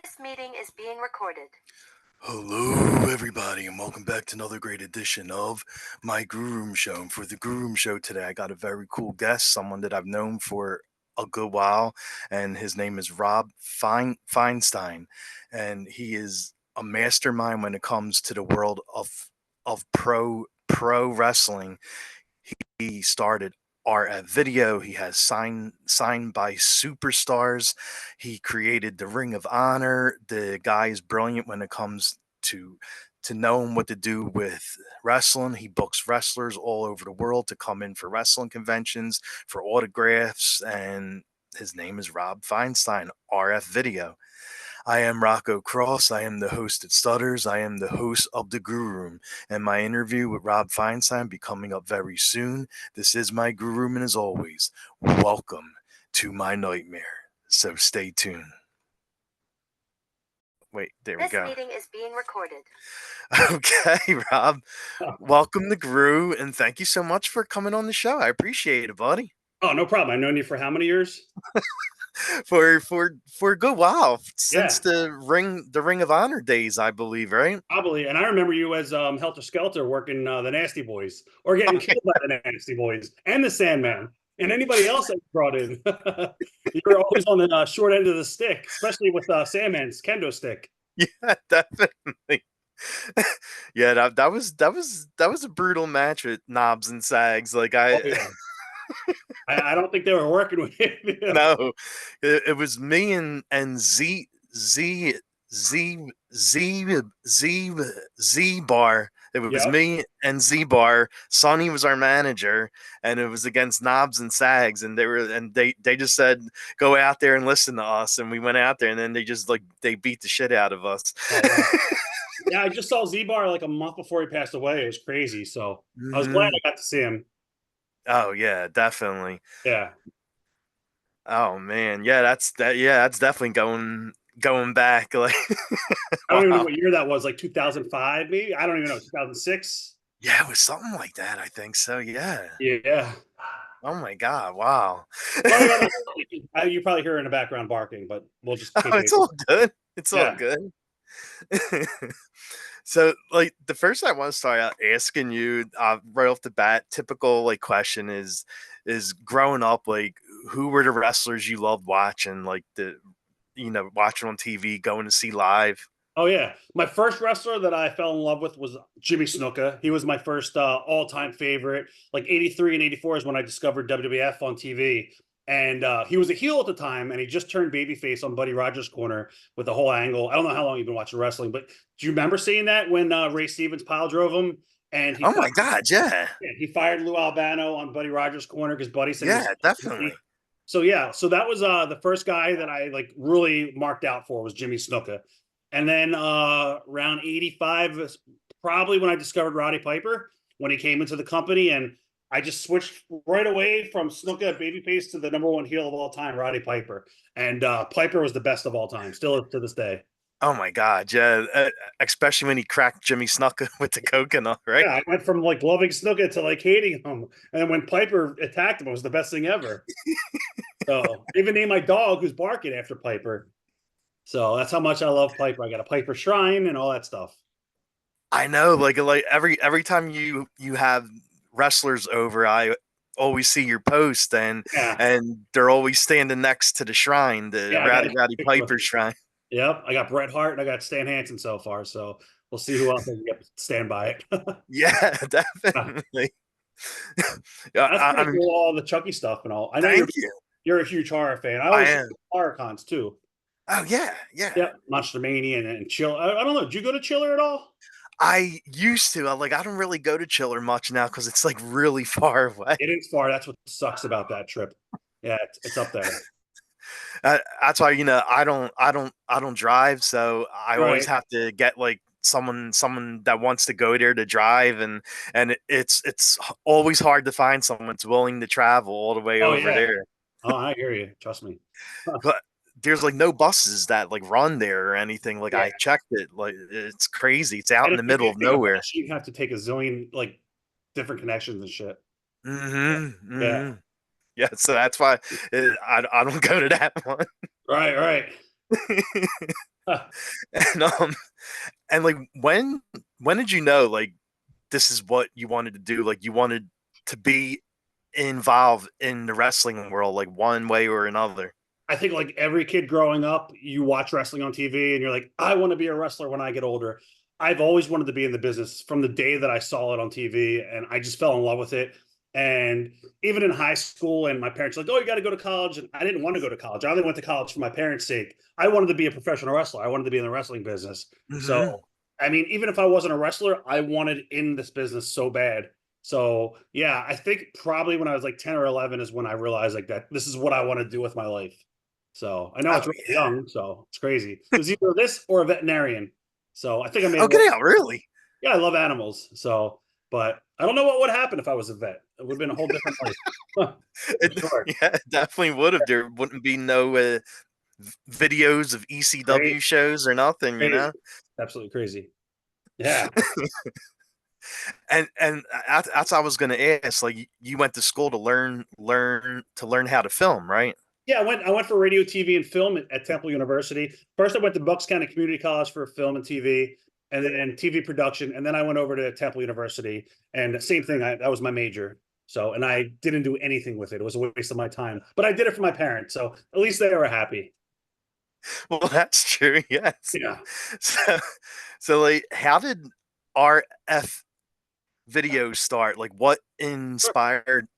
This meeting is being recorded. Hello, everybody, and welcome back to another great edition of my Grue Rume Show. And for the Grue Rume Show today, I got a very cool guest, someone that I've known for a good while, and his name is Rob Feinstein, and he is a mastermind when it comes to the world of pro wrestling. He started RF Video. He has signed by superstars. He created the Ring of Honor. The guy is brilliant when it comes to knowing what to do with wrestling. He books wrestlers all over the world to come in for wrestling conventions, for autographs, and his name is Rob Feinstein, RF Video. I am Rocco Cross. I am the host at Stutters. I am the host of the Grue Room, and my interview with Rob Feinstein be coming up very soon. This is my Grue Room, and as always, welcome to my nightmare. So stay tuned. Wait, there we go. This meeting is being recorded. Okay, Rob. Welcome to Grue, and thank you so much for coming on the show. I appreciate it, buddy. Oh, no problem. I've known you for how many years? for a good while, since the Ring of Honor days, I believe, right? Probably. And I remember you as Helter Skelter working the Nasty Boys, or getting killed by the Nasty Boys and the Sandman and anybody else that you brought in. You were always on the short end of the stick, especially with Sandman's kendo stick. Yeah, definitely. Yeah, that was a brutal match with Knobs and Sags. Like I don't think they were working with him. No, it was me and Z Bar. It was me and Z Bar. Sonny was our manager, and it was against Knobs and Sags, and they just said go out there and listen to us, and we went out there, and then they beat the shit out of us. Yeah, I just saw Z Bar like a month before he passed away. It was crazy, so I was glad I got to see him. Oh yeah, definitely. Yeah. Oh man, yeah, that's definitely going back. Like I don't even know what year that was, like 2005, maybe. I don't even know, 2006. Yeah, it was something like that. I think so. Yeah. Yeah. Oh my God! Wow. You probably hear in the background barking, but we'll just. It's all good. It's all good. So, like, the first thing I want to start out asking you, right off the bat, typical like question is growing up, like, who were the wrestlers you loved watching, like watching on TV, going to see live? Oh yeah, my first wrestler that I fell in love with was Jimmy Snuka. He was my first all-time favorite. Like 83 and 84 is when I discovered WWF on TV. And he was a heel at the time, and he just turned babyface on Buddy Rogers' corner with the whole angle. I don't know how long you've been watching wrestling, but do you remember seeing that when Ray Stevens pile drove him? And my God, yeah. He fired Lou Albano on Buddy Rogers' corner because Buddy said, yeah, definitely. So that was the first guy that I like really marked out for was Jimmy Snuka. And then around 85, probably when I discovered Roddy Piper, when he came into the company, and I just switched right away from Snuka babyface to the number one heel of all time, Roddy Piper. And Piper was the best of all time, still to this day. Oh my God, yeah. Especially when he cracked Jimmy Snuka with the coconut, right? Yeah, I went from like loving Snuka to like hating him. And then when Piper attacked him, it was the best thing ever. So I even named my dog who's barking after Piper. So that's how much I love Piper. I got a Piper shrine and all that stuff. I know, like every time you have wrestlers over, I always see your post, and they're always standing next to the shrine, the Roddy Piper shrine. Yep, I got Bret Hart and I got Stan Hansen so far, so we'll see who else I can get to stand by it. Yeah, definitely. I mean, all the Chucky stuff and all. I know you're a huge horror fan. I always do horror cons too. Oh yeah. Monster Mania and Chill. I don't know. Did you go to Chiller at all? I used to. I don't really go to Chiller much now because it's like really far away. It is far. That's what sucks about that trip. Yeah, it's up there. That's why I don't drive, so I always have to get like someone that wants to go there to drive, and it's always hard to find someone that's willing to travel all the way over there. Oh, I hear you. Trust me. But there's like no buses that like run there or anything. Like I checked it, like it's crazy. It's out in the middle of nowhere. You have to take a zillion like different connections and shit. Yeah, so that's why I don't go to that one. Right. And and like when did you know like this is what you wanted to do? Like you wanted to be involved in the wrestling world, like one way or another. I think like every kid growing up, you watch wrestling on TV and you're like, I want to be a wrestler when I get older. I've always wanted to be in the business from the day that I saw it on TV, and I just fell in love with it. And even in high school, and my parents were like, oh, you got to go to college. And I didn't want to go to college. I only went to college for my parents' sake. I wanted to be a professional wrestler. I wanted to be in the wrestling business. Mm-hmm. So, I mean, even if I wasn't a wrestler, I wanted in this business so bad. So, yeah, I think probably when I was like 10 or 11 is when I realized like that this is what I want to do with my life. So I know it's Oh really yeah. young, so it's crazy. It was either this or a veterinarian. So I think I made it Okay, work. really? Yeah, I love animals. So, but I don't know what would happen if I was a vet. It would have been a whole different life. For sure. Yeah, it definitely would have. There wouldn't be no videos of Great. ECW shows or nothing, you Crazy. know. Absolutely crazy. Yeah. And that's what I was gonna ask. Like you went to school to learn how to film, right? Yeah, I went for radio, TV, and film at Temple University. First, I went to Bucks County Community College for film and TV, and then TV production, and then I went over to Temple University, and same thing. That was my major. So, and I didn't do anything with it. It was a waste of my time, but I did it for my parents, so at least they were happy. Well, that's true. Yes. Yeah. So, so like, how did RF video start? Like, what inspired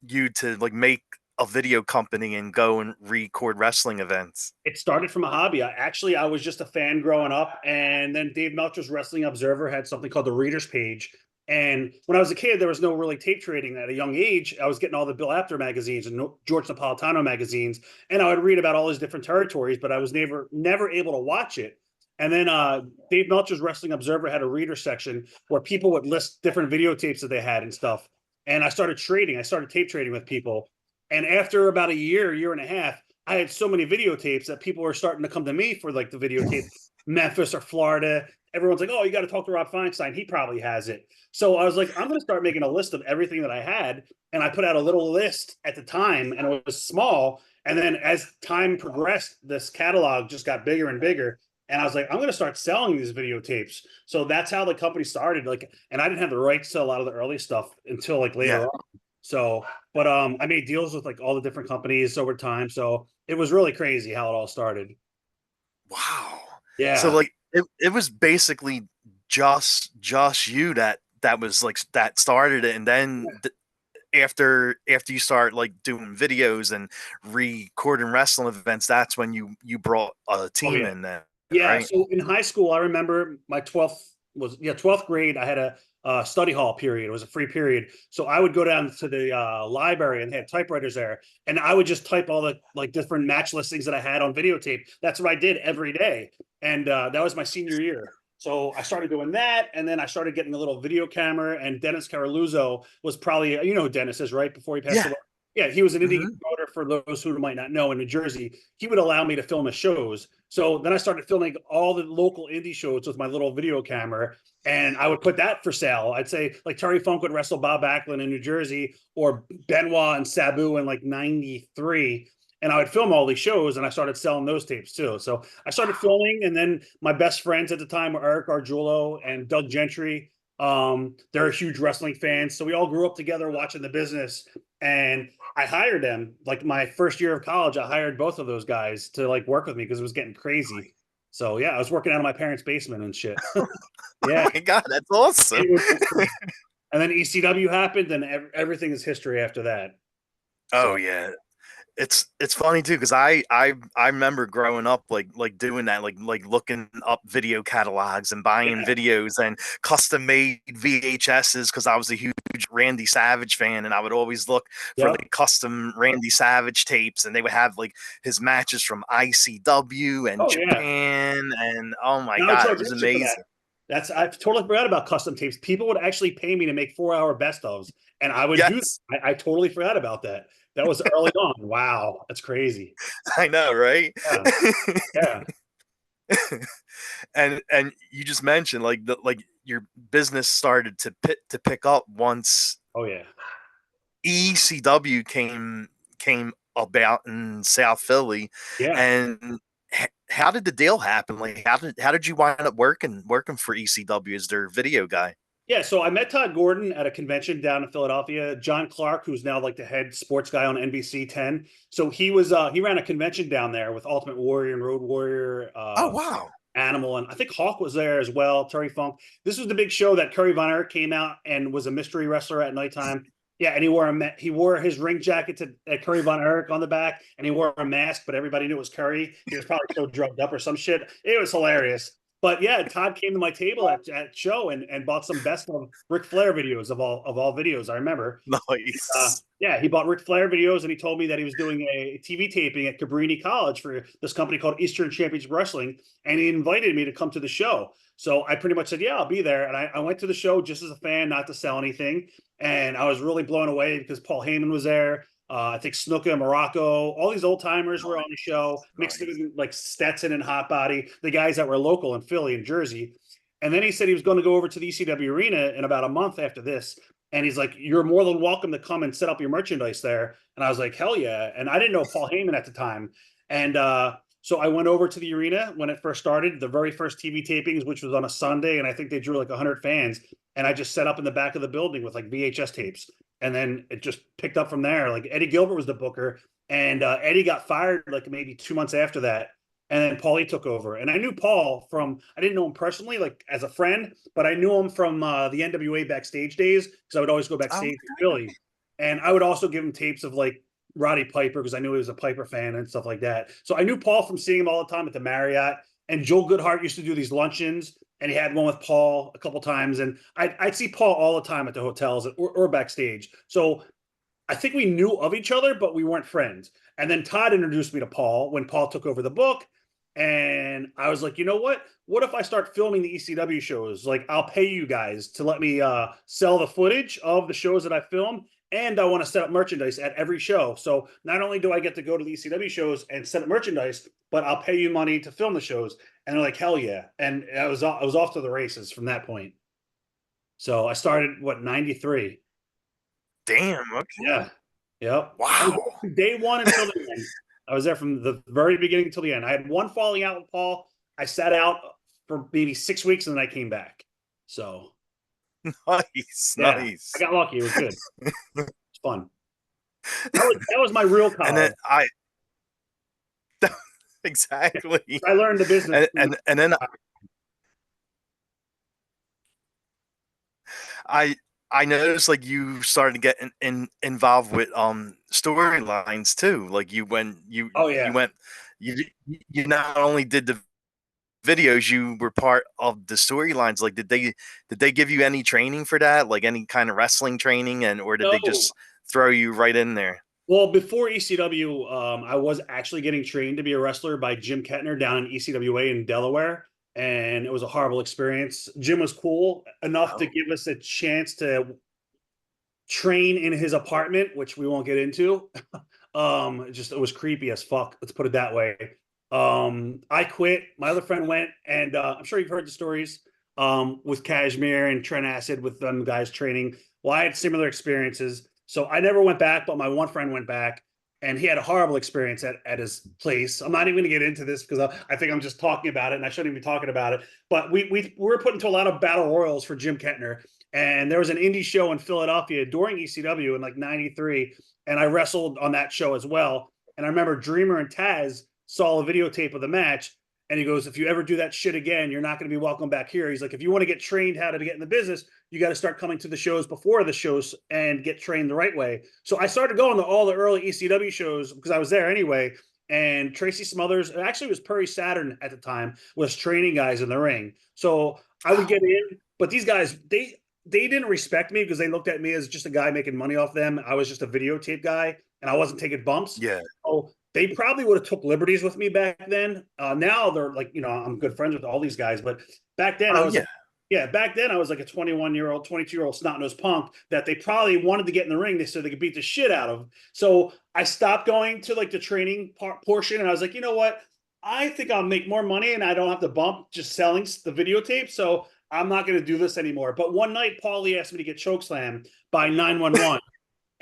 you to like make a video company and go and record wrestling events? It started from a hobby. I was just a fan growing up, and then Dave Meltzer's Wrestling Observer had something called the Readers Page. And when I was a kid, there was no really tape trading. At a young age, I was getting all the Bill Apter magazines and George Napolitano magazines, and I would read about all these different territories, but I was never able to watch it. And then Dave Meltzer's Wrestling Observer had a reader section where people would list different videotapes that they had and stuff. And I started trading. I started tape trading with people. And after about a year and a half, I had so many videotapes that people were starting to come to me for like the videotape, Memphis or Florida. Everyone's like, oh, you got to talk to Rob Feinstein. He probably has it. So I was like, I'm going to start making a list of everything that I had. And I put out a little list at the time, and it was small. And then as time progressed, this catalog just got bigger and bigger. And I was like, I'm going to start selling these videotapes. So that's how the company started. Like, and I didn't have the rights to a lot of the early stuff until like later Yeah. on. So, but I made deals with like all the different companies over time. So it was really crazy how it all started. Wow. So Yeah. like it was basically just you that was like that started it, and then after you start like doing videos and recording wrestling events, that's when you brought a Oh team yeah. in there, Yeah. right? So in high school, I remember my 12th grade. I had a study hall period. It was a free period. So I would go down to the library, and they had typewriters there. And I would just type all the like different match listings that I had on videotape. That's what I did every day. And that was my senior year. So I started doing that. And then I started getting a little video camera. And Dennis Caraluzzo was probably, you know who Dennis is, right? Before he passed Yeah. away. Yeah, he was an indie Hmm. promoter for those who might not know in New Jersey. He would allow me to film his shows. So then I started filming all the local indie shows with my little video camera, and I would put that for sale. I'd say like Terry Funk would wrestle Bob Backlund in New Jersey, or Benoit and Sabu in like '93. And I would film all these shows, and I started selling those tapes too. So I started filming, and then my best friends at the time were Eric Argiulo and Doug Gentry. They're huge wrestling fans. So we all grew up together watching the business. And I hired them like my first year of college. I hired both of those guys to like work with me because it was getting crazy. So yeah, I was working out of my parents' basement and shit. Oh Yeah. my god, that's awesome. And then ECW happened, and everything is history after that. Oh So yeah. It's funny too because I remember growing up like doing that like looking up video catalogs and buying yeah, videos and custom made VHSs because I was a huge Randy Savage fan, and I would always look for yep. like custom Randy Savage tapes, and they would have like his matches from ICW and Oh yeah. Japan, and oh my Now I god, it charge was extra for that. amazing. I totally forgot about custom tapes. People would actually pay me to make 4-hour best ofs, and I would do Yes, that. I totally forgot about that. That was early on. Wow, that's crazy. I know, right? Yeah, yeah. And you just mentioned like your business started to pick up once Oh yeah. ECW came about in South Philly, Yeah. and how did the deal happen? Like, how did you wind up working for ECW as their video guy? Yeah, so I met Todd Gordon at a convention down in Philadelphia. John Clark, who's now like the head sports guy on NBC 10. So he ran a convention down there with Ultimate Warrior and Road Warrior, Oh wow. Animal, and I think Hawk was there as well, Terry Funk. This was the big show that Curry Von Erich came out and was a mystery wrestler at nighttime. Yeah, and he wore his ring jacket at Curry Von Erich on the back, and he wore a mask, but everybody knew it was Curry. He was probably so drugged up or some shit. It was hilarious. But yeah, Todd came to my table at show and bought some best of Ric Flair videos of all videos. I remember. Nice. Yeah, he bought Ric Flair videos, and he told me that he was doing a TV taping at Cabrini College for this company called Eastern Championship Wrestling, and he invited me to come to the show. So I pretty much said, yeah, I'll be there. And I went to the show just as a fan, not to sell anything. And I was really blown away because Paul Heyman was there. I think Snuka, Morocco, all these old timers were on the show, mixed in like Stetson and Hot Body, the guys that were local in Philly and Jersey. And then he said he was going to go over to the ECW arena in about a month after this. And he's like, you're more than welcome to come and set up your merchandise there. And I was like, hell yeah. And I didn't know Paul Heyman at the time. And so I went over to the arena when it first started, the very first TV tapings, which was on a Sunday. And I think they drew like 100 fans. And I just set up in the back of the building with like VHS tapes. And then it just picked up from there. Like Eddie Gilbert was the booker. And Eddie got fired like maybe 2 months after that. And then Paulie took over. And I knew Paul I didn't know him personally, like as a friend, but I knew him from the NWA backstage days because I would always go backstage in Philly. And I would also give him tapes of like Roddy Piper because I knew he was a Piper fan and stuff like that. So I knew Paul from seeing him all the time at the Marriott. And Joel Goodhart used to do these luncheons, and he had one with Paul a couple times. And I'd see Paul all the time at the hotels or backstage. So I think we knew of each other, but we weren't friends. And then Todd introduced me to Paul when Paul took over the book. And I was like, you know what? What if I start filming the ECW shows? Like, I'll pay you guys to let me sell the footage of the shows that I film. And I want to set up merchandise at every show. So not only do I get to go to the ECW shows and set up merchandise, but I'll pay you money to film the shows. And they're like, hell yeah. And I was off to the races from that point. So I started, 93? Damn. Okay. Yeah. Yep. Wow. Day one until the end. I was there from the very beginning until the end. I had one falling out with Paul. I sat out for maybe 6 weeks and then I came back. So nice. I got lucky. It was good. It's fun. That was my real college. And then exactly. I learned the business. And then I noticed like you started to get involved with storylines too. Like you not only did the videos, you were part of the storylines. Like did they give you any training for that? Like any kind of wrestling training or did they just throw you right in there? Well, before ECW, I was actually getting trained to be a wrestler by Jim Kettner down in ECWA in Delaware. And it was a horrible experience. Jim was cool enough to give us a chance to train in his apartment, which we won't get into. It was creepy as fuck. Let's put it that way. I quit. My other friend went, and I'm sure you've heard the stories with Kashmir and Trent Acid with them guys training. Well, I had similar experiences. So I never went back, but my one friend went back. And he had a horrible experience at his place. I'm not even going to get into this because I think I'm just talking about it, and I shouldn't even be talking about it. But we were put into a lot of battle royals for Jim Kettner. And there was an indie show in Philadelphia during ECW in like 93. And I wrestled on that show as well. And I remember Dreamer and Taz saw a videotape of the match. And he goes, if you ever do that shit again, you're not going to be welcome back here. He's like, if you want to get trained how to get in the business, you got to start coming to the shows before the shows and get trained the right way. So I started going to all the early ECW shows because I was there anyway. And Tracy Smothers, actually it was Perry Saturn at the time, was training guys in the ring. So I would get in, but these guys, they didn't respect me because they looked at me as just a guy making money off them. I was just a videotape guy and I wasn't taking bumps. Yeah. So they probably would have took liberties with me back then. Now they're like, I'm good friends with all these guys, but back then back then I was like a 21-year-old, 22-year-old snot-nosed punk that they probably wanted to get in the ring so they could beat the shit out of. So I stopped going to like the training portion, and I was like, you know what? I think I'll make more money and I don't have to bump just selling the videotape. So I'm not going to do this anymore. But one night, Paulie asked me to get chokeslammed by 911.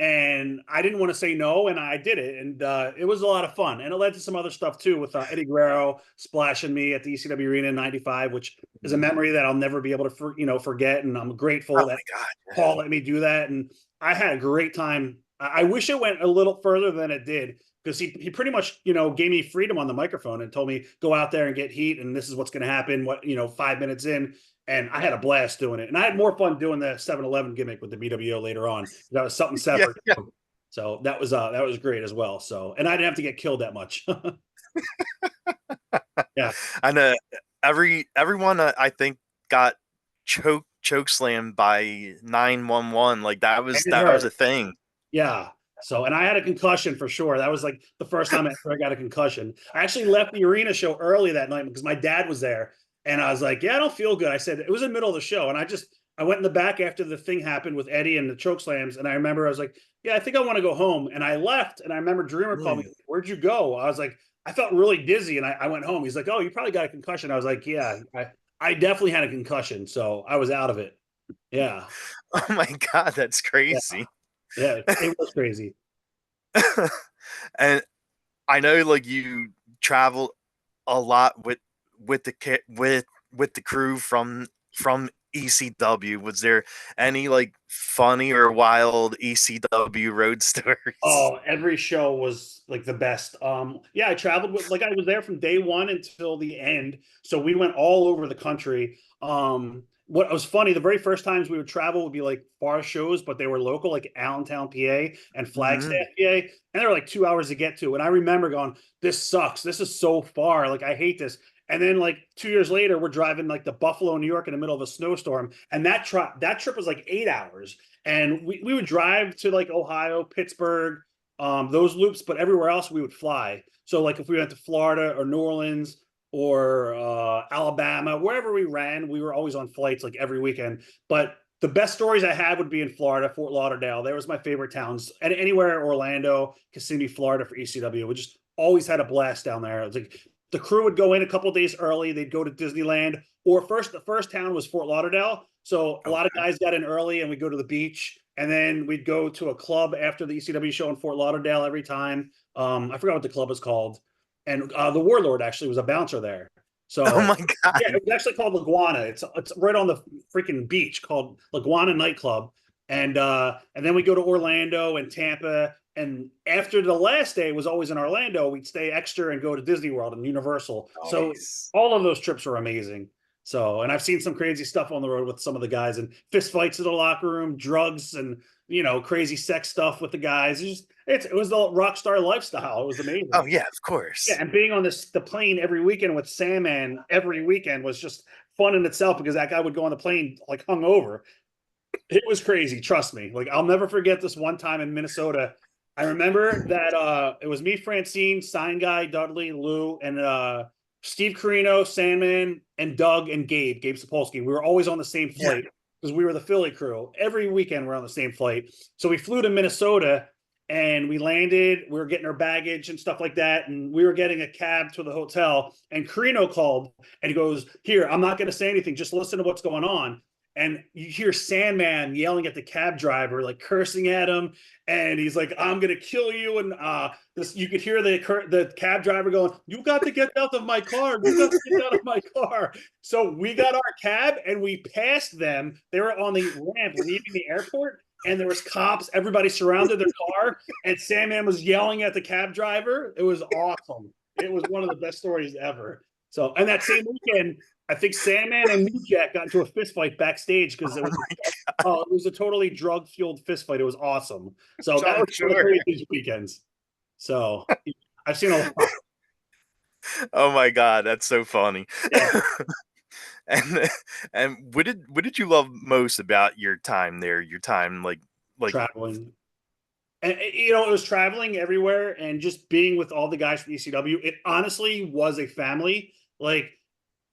and I didn't want to say no, and I did it, and it was a lot of fun, and it led to some other stuff too, with Eddie Guerrero splashing me at the ECW arena in '95, which is a memory that I'll never be able to forget, and I'm grateful Oh that my God. Paul let me do that, and I had a great time. I wish it went a little further than it did, because he pretty much gave me freedom on the microphone and told me, go out there and get heat, and this is what's going to happen. 5 minutes in, and I had a blast doing it, and I had more fun doing the 7-Eleven gimmick with the BWO later on. That was something separate. Yeah. So that was great as well. So, and I didn't have to get killed that much. Yeah. And everyone I think got choke slammed by 911. Like that was a thing. Yeah. So, and I had a concussion for sure. That was like the first time I got a concussion. I actually left the arena show early that night because my dad was there, and I was like, yeah, I don't feel good. I said, it was in the middle of the show, and I went in the back after the thing happened with Eddie and the choke slams, and I remember I was like, yeah, I think I want to go home. And I left, and I remember Dreamer called me, where'd you go? I was like, I felt really dizzy, and I went home. He's like, oh, you probably got a concussion. I was like, yeah, I definitely had a concussion, so I was out of it. Yeah. Oh my God, that's crazy. Yeah, it was crazy. And I know, like, you travel a lot with the crew from ECW. Was there any like funny or wild ECW road stories? Oh, every show was like the best. Yeah, I traveled with, like, I was there from day one until the end. So we went all over the country. What was funny, the very first times we would travel would be like bar shows, but they were local, like Allentown, PA, and Flagstaff, PA, and they were like 2 hours to get to. And I remember going, this sucks. This is so far. Like, I hate this. And then like 2 years later, we're driving like to Buffalo, New York in the middle of a snowstorm. And that trip was like 8 hours. And we would drive to like Ohio, Pittsburgh, those loops, but everywhere else we would fly. So like if we went to Florida or New Orleans or Alabama, wherever we ran, we were always on flights like every weekend. But the best stories I had would be in Florida, Fort Lauderdale. There was my favorite towns. And anywhere, Orlando, Kissimmee, Florida for ECW. We just always had a blast down there. It was like the crew would go in a couple days early. They'd go to Disneyland. Or the first town was Fort Lauderdale. So a lot of guys got in early, and we'd go to the beach. And then we'd go to a club after the ECW show in Fort Lauderdale every time. I forgot what the club was called. And the Warlord actually was a bouncer there. So, oh my God. Yeah, it was actually called Laguana. It's right on the freaking beach, called Laguana Nightclub. And then we go to Orlando and Tampa. And after the last day was always in Orlando, we'd stay extra and go to Disney World and Universal. Nice. So all of those trips were amazing. So, and I've seen some crazy stuff on the road with some of the guys, and fist fights in the locker room, drugs, and crazy sex stuff with the guys. It was the rock star lifestyle. It was amazing. Oh yeah, of course. Yeah, and being on the plane every weekend with Sandman every weekend was just fun in itself, because that guy would go on the plane like hungover. It was crazy, trust me. Like, I'll never forget this one time in Minnesota. I remember that it was me, Francine, Sign Guy, Dudley, Lou, and Steve Carino, Sandman, and Doug and Gabe Sapolsky. We were always on the same flight because we were the Philly crew. Every weekend we're on the same flight. So we flew to Minnesota, and we landed. We were getting our baggage and stuff like that, and we were getting a cab to the hotel. And Carino called, and he goes, "Here, I'm not going to say anything. Just listen to what's going on." And you hear Sandman yelling at the cab driver, like cursing at him. And he's like, "I'm going to kill you." And you could hear the cab driver going, "You got to get out of my car. You got to get out of my car." So we got our cab and we passed them. They were on the ramp leaving the airport, and there was cops. Everybody surrounded their car, and Sandman was yelling at the cab driver. It was awesome. It was one of the best stories ever. So, and that same weekend, I think Sandman and New Jack got into a fist fight backstage because it was a totally drug-fueled fist fight. It was awesome. So that was one of the craziest weekends. So I've seen a lot. Oh my God, that's so funny. Yeah. and what did you love most about your time there? Your time like traveling. And it was traveling everywhere and just being with all the guys from ECW. It honestly was a family. Like,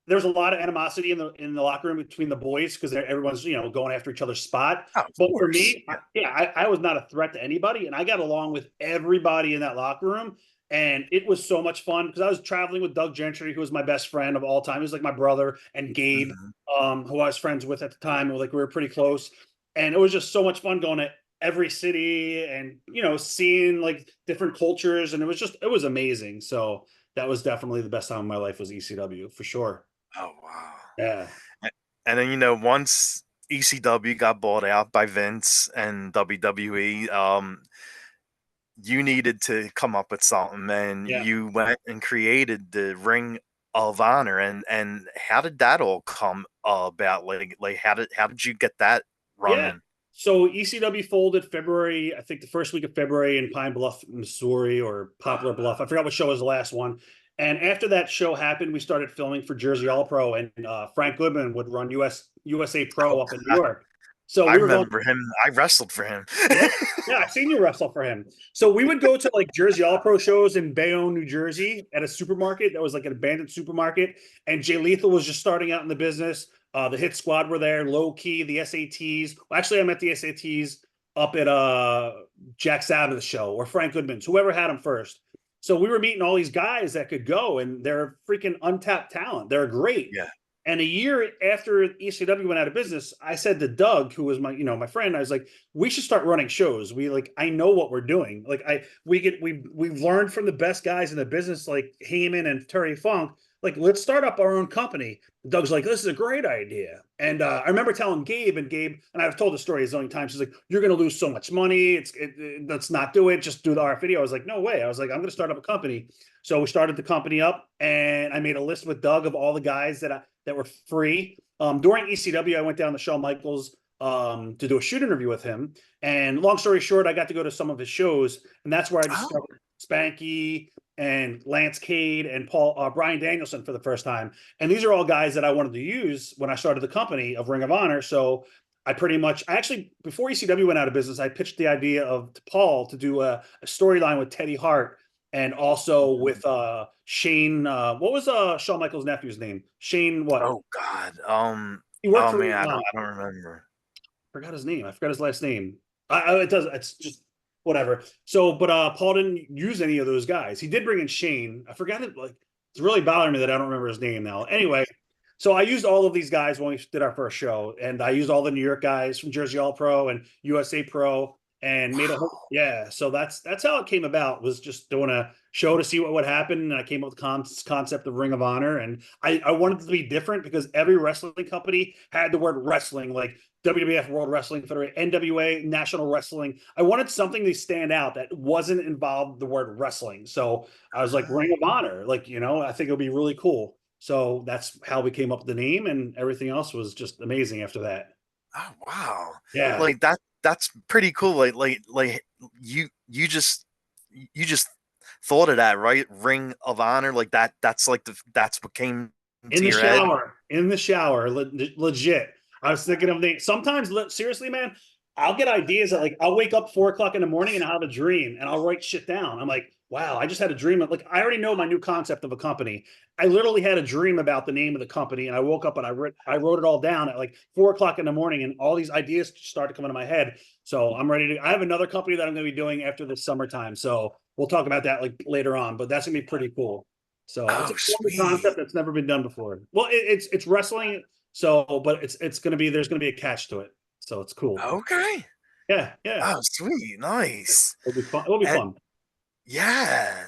there's a lot of animosity in the locker room between the boys because everyone's going after each other's spot. Oh, but for me, I was not a threat to anybody, and I got along with everybody in that locker room, and it was so much fun because I was traveling with Doug Gentry, who was my best friend of all time. He was like my brother, and Gabe, who I was friends with at the time. We were pretty close, and it was just so much fun going to every city and, seeing like different cultures. And it was amazing. So that was definitely the best time of my life was ECW for sure. Oh wow. Yeah. And then once ECW got bought out by Vince and WWE, you needed to come up with something, and Yeah. you went and created the Ring of Honor. And how did that all come about? Like how did you get that Yeah. running? So ECW folded February, I think the first week of February in Pine Bluff, Missouri, or Poplar Bluff. I forgot what show was the last one. And after that show happened, we started filming for Jersey All Pro, and Frank Goodman would run USA Pro Oh, up in New York. So I we were going. remember him. I wrestled for him. Yeah, yeah, I've seen you wrestle for him. So we would go to like Jersey All Pro shows in Bayonne, New Jersey, at a supermarket that was like an abandoned supermarket. And Jay Lethal was just starting out in the business. The Hit Squad were there, Low Key, the SATs. Well, actually, I met the SATs up at Jack Sabbath's show, or Frank Goodman's, whoever had them first. So we were meeting all these guys that could go, and they're freaking untapped talent. They're great. Yeah. And a year after ECW went out of business, I said to Doug, who was my friend, I was like, we should start running shows. I know what we're doing. Like we've learned from the best guys in the business, like Heyman and Terry Funk. Like, let's start up our own company. Doug's like, this is a great idea. And I remember telling Gabe, and I've told the story a zillion times. He's like, you're going to lose so much money. Let's not do it. Just do the RF video. I was like, no way. I was like, I'm going to start up a company. So we started the company up, and I made a list with Doug of all the guys that were free. During ECW, I went down to Shawn Michaels to do a shoot interview with him. And long story short, I got to go to some of his shows, and that's where I discovered Spanky and Lance Cade and Brian Danielson for the first time. And these are all guys that I wanted to use when I started the company of Ring of Honor. So I actually, before ECW went out of business, I pitched the idea to Paul to do a storyline with Teddy Hart, and also with Shane. What was Shawn Michaels' nephew's name? Shane what? Oh God. He worked Oh for man, I don't remember. Forgot his name. I forgot his last name. It does. It's just whatever. So, but Paul didn't use any of those guys. He did bring in Shane. I forgot it. Like, it's really bothering me that I don't remember his name now. Anyway, so I used all of these guys when we did our first show, and I used all the New York guys from Jersey All Pro and USA Pro, and made a whole, yeah. So that's how it came about. Was just doing a show to see what would happen, and I came up with the concept of Ring of Honor, and I wanted it to be different because every wrestling company had the word wrestling, like WWF World Wrestling Federation, NWA National Wrestling. I wanted something to stand out that wasn't involved the word wrestling. So I was like, Ring of Honor, like, I think it'll be really cool. So that's how we came up with the name, and everything else was just amazing after that. Oh wow. Yeah. Like that's pretty cool. Like you just thought of that, right? Ring of Honor, like that's what came In to the your head. shower, legit. I was thinking of names. Sometimes, seriously, man, I'll get ideas that, like, I'll wake up 4 o'clock in the morning and I'll have a dream and I'll write shit down. I'm like, wow, I just had a dream. Like, I already know my new concept of a company. I literally had a dream about the name of the company, and I woke up and I wrote it all down at like 4 o'clock in the morning, and all these ideas started coming to my head. So I'm ready to. I have another company that I'm going to be doing after the summertime. So we'll talk about that like later on, but that's going to be pretty cool. So it's Oh a cool sweet. concept that's never been done before. Well, it's wrestling, so but it's going to be, there's going to be a catch to it. So it's cool. Okay. Yeah, yeah. Oh sweet, nice. It'll be fun. It'll be And, fun. yeah.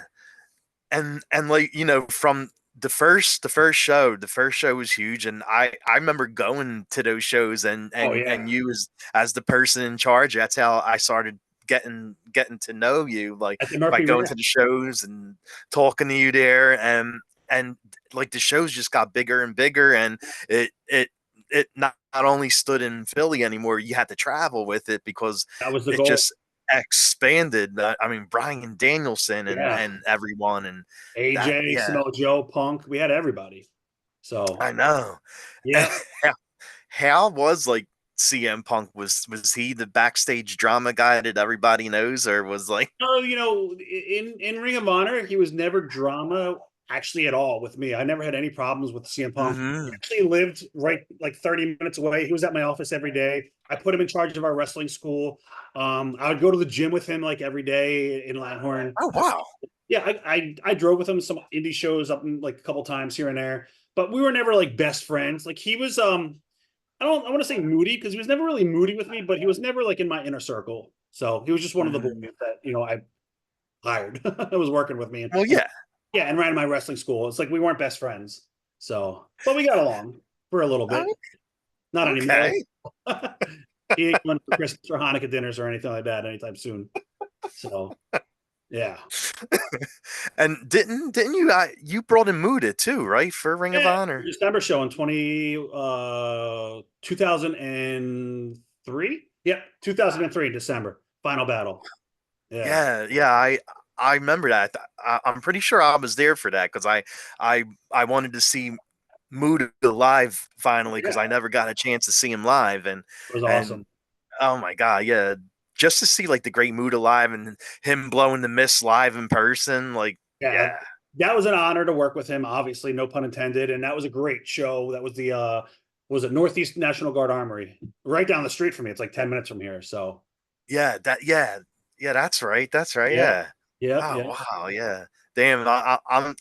And like from the first show was huge, and I remember going to those shows, and Oh yeah. and you as the person in charge. That's how I started getting to know you, like At the by Murphy going Ranch. to the shows and talking to you there, and like the shows just got bigger and bigger, and it not only stood in Philly anymore. You had to travel with it because That was the it goal. just expanded. I mean, Brian Danielson Yeah. and everyone, and that, AJ, yeah, Samoa Joe, Punk. We had everybody. So I know. yeah. How was like CM Punk? Was he the backstage drama guy that everybody knows, or was like? No, in Ring of Honor, he was never drama actually at all with me. I never had any problems with CM Punk. He Mm-hmm. actually lived right like 30 minutes away. He was at my office every day. I put him in charge of our wrestling school. I would go to the gym with him like every day in Langhorne. Oh wow. Yeah, I drove with him some indie shows up in, like, a couple times here and there, but we were never like best friends. Like, he was I want to say moody, because he was never really moody with me, but he was never like in my inner circle. So he was just one of the boys that I hired. That was working with me. Well, yeah. Yeah, and ran my wrestling school. It's like we weren't best friends. So, but we got along for a little bit. Not anymore. Okay. He ain't going for Christmas or Hanukkah dinners or anything like that anytime soon. So, yeah. And didn't you you brought in Muda too, right? For Ring of Honor. December show in 2003. Yep, 2003 December. Final battle. Yeah. I remember that. I'm pretty sure I was there for that because I wanted to see Muda live finally because I never got a chance to see him live, and it was awesome. And, oh my god, yeah. Just to see like the Great Muda live and him blowing the mist live in person, like yeah. That was an honor to work with him, obviously, no pun intended. And that was a great show. That was the was it Northeast National Guard Armory, right down the street from me. It's like 10 minutes from here. So yeah, that's right. Yeah. Wow, yeah. Damn,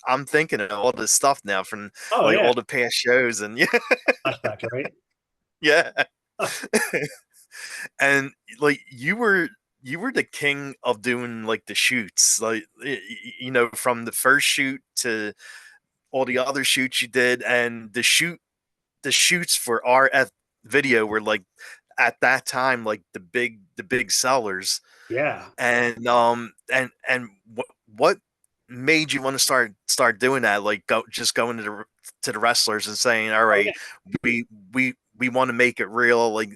I'm thinking of all this stuff now from all the past shows and flashback, right? Yeah. And like you were the king of doing like the shoots, like from the first shoot to all the other shoots you did, and the shoots for RF video were like at that time like the big sellers. Yeah. And what made you want to start doing that? Like just going to the wrestlers and saying, all right, we want to make it real, like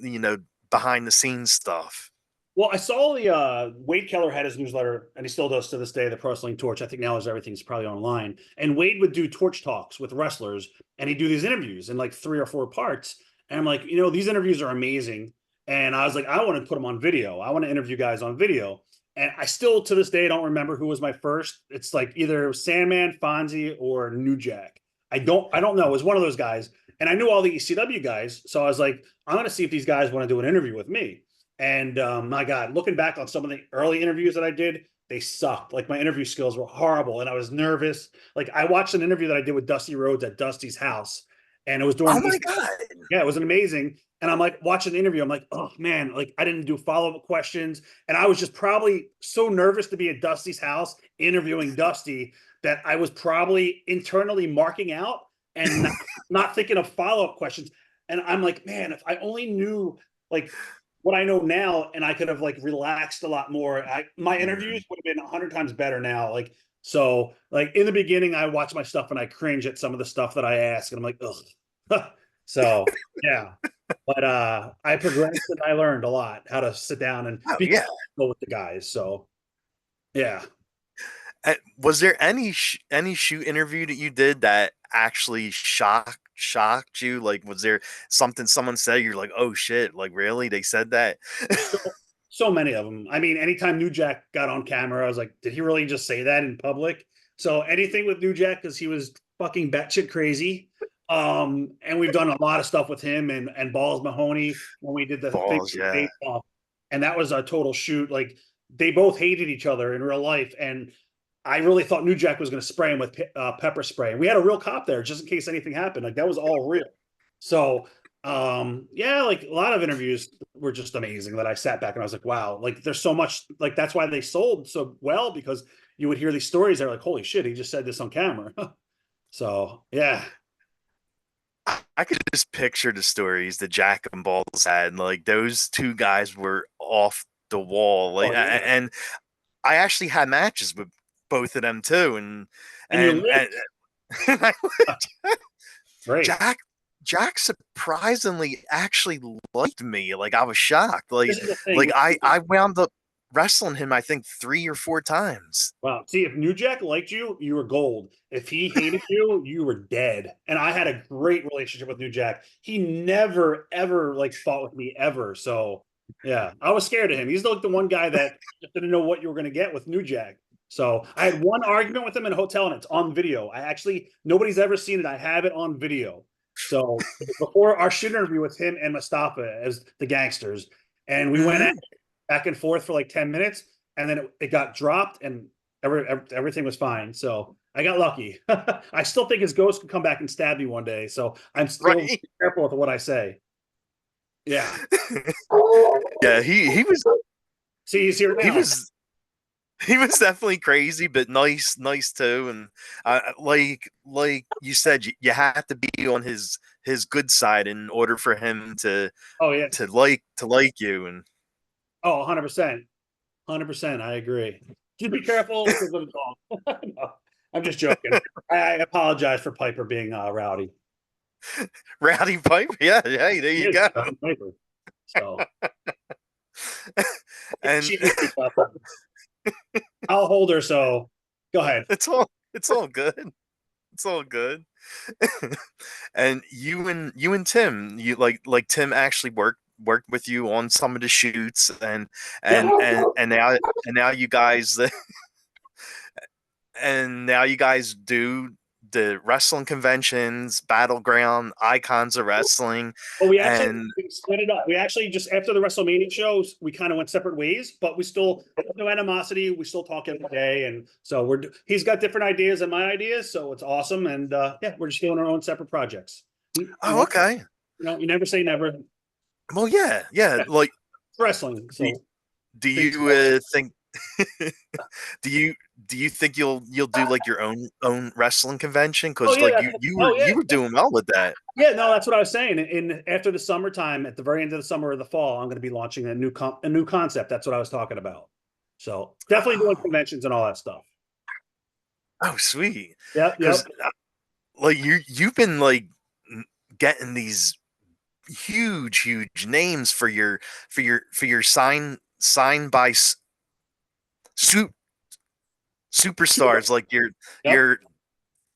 behind the scenes stuff. Well, I saw the Wade Keller had his newsletter, and he still does to this day, the Pro Wrestling Torch. I think now everything's probably online. And Wade would do torch talks with wrestlers, and he'd do these interviews in like 3 or 4 parts. And I'm like, these interviews are amazing. And I was like, I want to put them on video. I want to interview guys on video. And I still, to this day, don't remember who was my first. It's like either Sandman, Fonzie, or New Jack. I don't know. It was one of those guys. And I knew all the ECW guys. So I was like, I'm going to see if these guys want to do an interview with me. And my God, looking back on some of the early interviews that I did, they sucked. Like my interview skills were horrible. And I was nervous. Like I watched an interview that I did with Dusty Rhodes at Dusty's house. And it was during. Oh my God. Yeah, it was amazing. And I'm like watching the interview. I'm like, oh man, like I didn't do follow-up questions. And I was just probably so nervous to be at Dusty's house interviewing Dusty that I was probably internally marking out and not thinking of follow-up questions. And I'm like, man, if I only knew like what I know now, and I could have like relaxed a lot more. My interviews would have been 100 times better now. Like, so like in the beginning, I watch my stuff and I cringe at some of the stuff that I ask, and I'm like, ugh. So yeah, but I progressed and I learned a lot how to sit down and be comfortable with the guys. So yeah. Was there any shoot interview that you did that actually shocked you? Like, was there something someone said you're like, oh shit, like really they said that? So many of them. I mean, anytime New Jack got on camera, I was like, did he really just say that in public? So anything with New Jack, because he was fucking batshit crazy. And we've done a lot of stuff with him and Balls Mahoney when we did the thing, and that was a total shoot. Like they both hated each other in real life, and I really thought New Jack was going to spray him with pepper spray. And we had a real cop there just in case anything happened. Like that was all real. So yeah, like a lot of interviews were just amazing that I sat back and I was like, wow, like there's so much, like that's why they sold so well, because you would hear these stories that are like, holy shit, he just said this on camera. So yeah. I could just picture the stories that Jack and Balls had, and like those two guys were off the wall. Like, and I actually had matches with both of them too, and right. Jack surprisingly actually liked me. Like I was shocked. Like I wound up wrestling him, I think 3 or 4 times. Wow. See, if New Jack liked you, you were gold. If he hated you, you were dead. And I had a great relationship with New Jack. He never, ever like fought with me ever. So yeah, I was scared of him. He's like the one guy that just didn't know what you were going to get with New Jack. So I had one argument with him in a hotel, and it's on video. Nobody's ever seen it. I have it on video. So before our shoot interview with him and Mustafa as the gangsters, and we went at back and forth for like 10 minutes, and then it got dropped, and everything was fine. So I got lucky. I still think his ghost could come back and stab me one day. So I'm still careful with what I say. Yeah. Yeah, he was See, he's here He now. was he was definitely crazy, but nice too. And like you said, you had to be on his good side in order for him Oh yeah. to like you. And Oh, 100%. 100%. I agree. Just be careful with the dog. No, I'm just joking. I apologize for Piper being rowdy. Rowdy Piper, yeah, hey, there He you is go. Piper. So And she needs to stop. I'll hold her. So go ahead. it's all good. It's all good. And you and Tim, you like Tim actually worked with you on some of the shoots, and Yeah. now you guys and now you guys do the wrestling conventions, battleground, icons of wrestling, Well, we and split it up. We actually just after the WrestleMania shows, we kind of went separate ways, but we still no animosity. We still talk every day, and so he's got different ideas than my ideas, so it's awesome. And yeah, we're just doing our own separate projects. oh, okay. You never say never. Well, yeah. Like, It's wrestling, do, so do things you think do you think you'll do like your own wrestling convention? Oh Because yeah, like you were doing well with that. yeah. No, that's what I was saying. In after the summertime, at the very end of the summer or the fall, I'm going to be launching a new concept. That's what I was talking about. So definitely doing Oh, conventions and all that stuff. oh, sweet. Yep, yep. Because like you've been like getting these huge names for your sign by su- superstars, like Yep.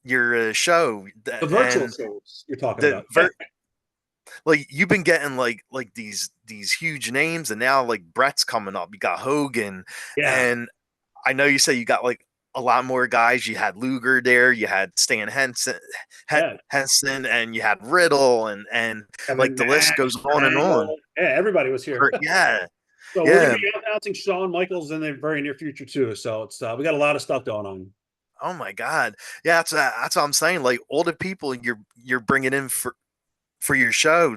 your show The virtual and shows you're talking the about. Yeah. like you've been getting like these huge names, and now like Brett's coming up. You got Hogan, Yeah. and I know you say you got like a lot more guys. You had Luger there, you had Stan Yeah. Henson, and you had Riddle, and like Kevin the list Nash, goes on and on. Angle. Yeah, everybody was here. Yeah, So we're going yeah. to be announcing Shawn Michaels in the very near future too. So it's we got a lot of stuff going on. Oh my God, yeah. That's what I'm saying. Like all the people you're bringing in for your show,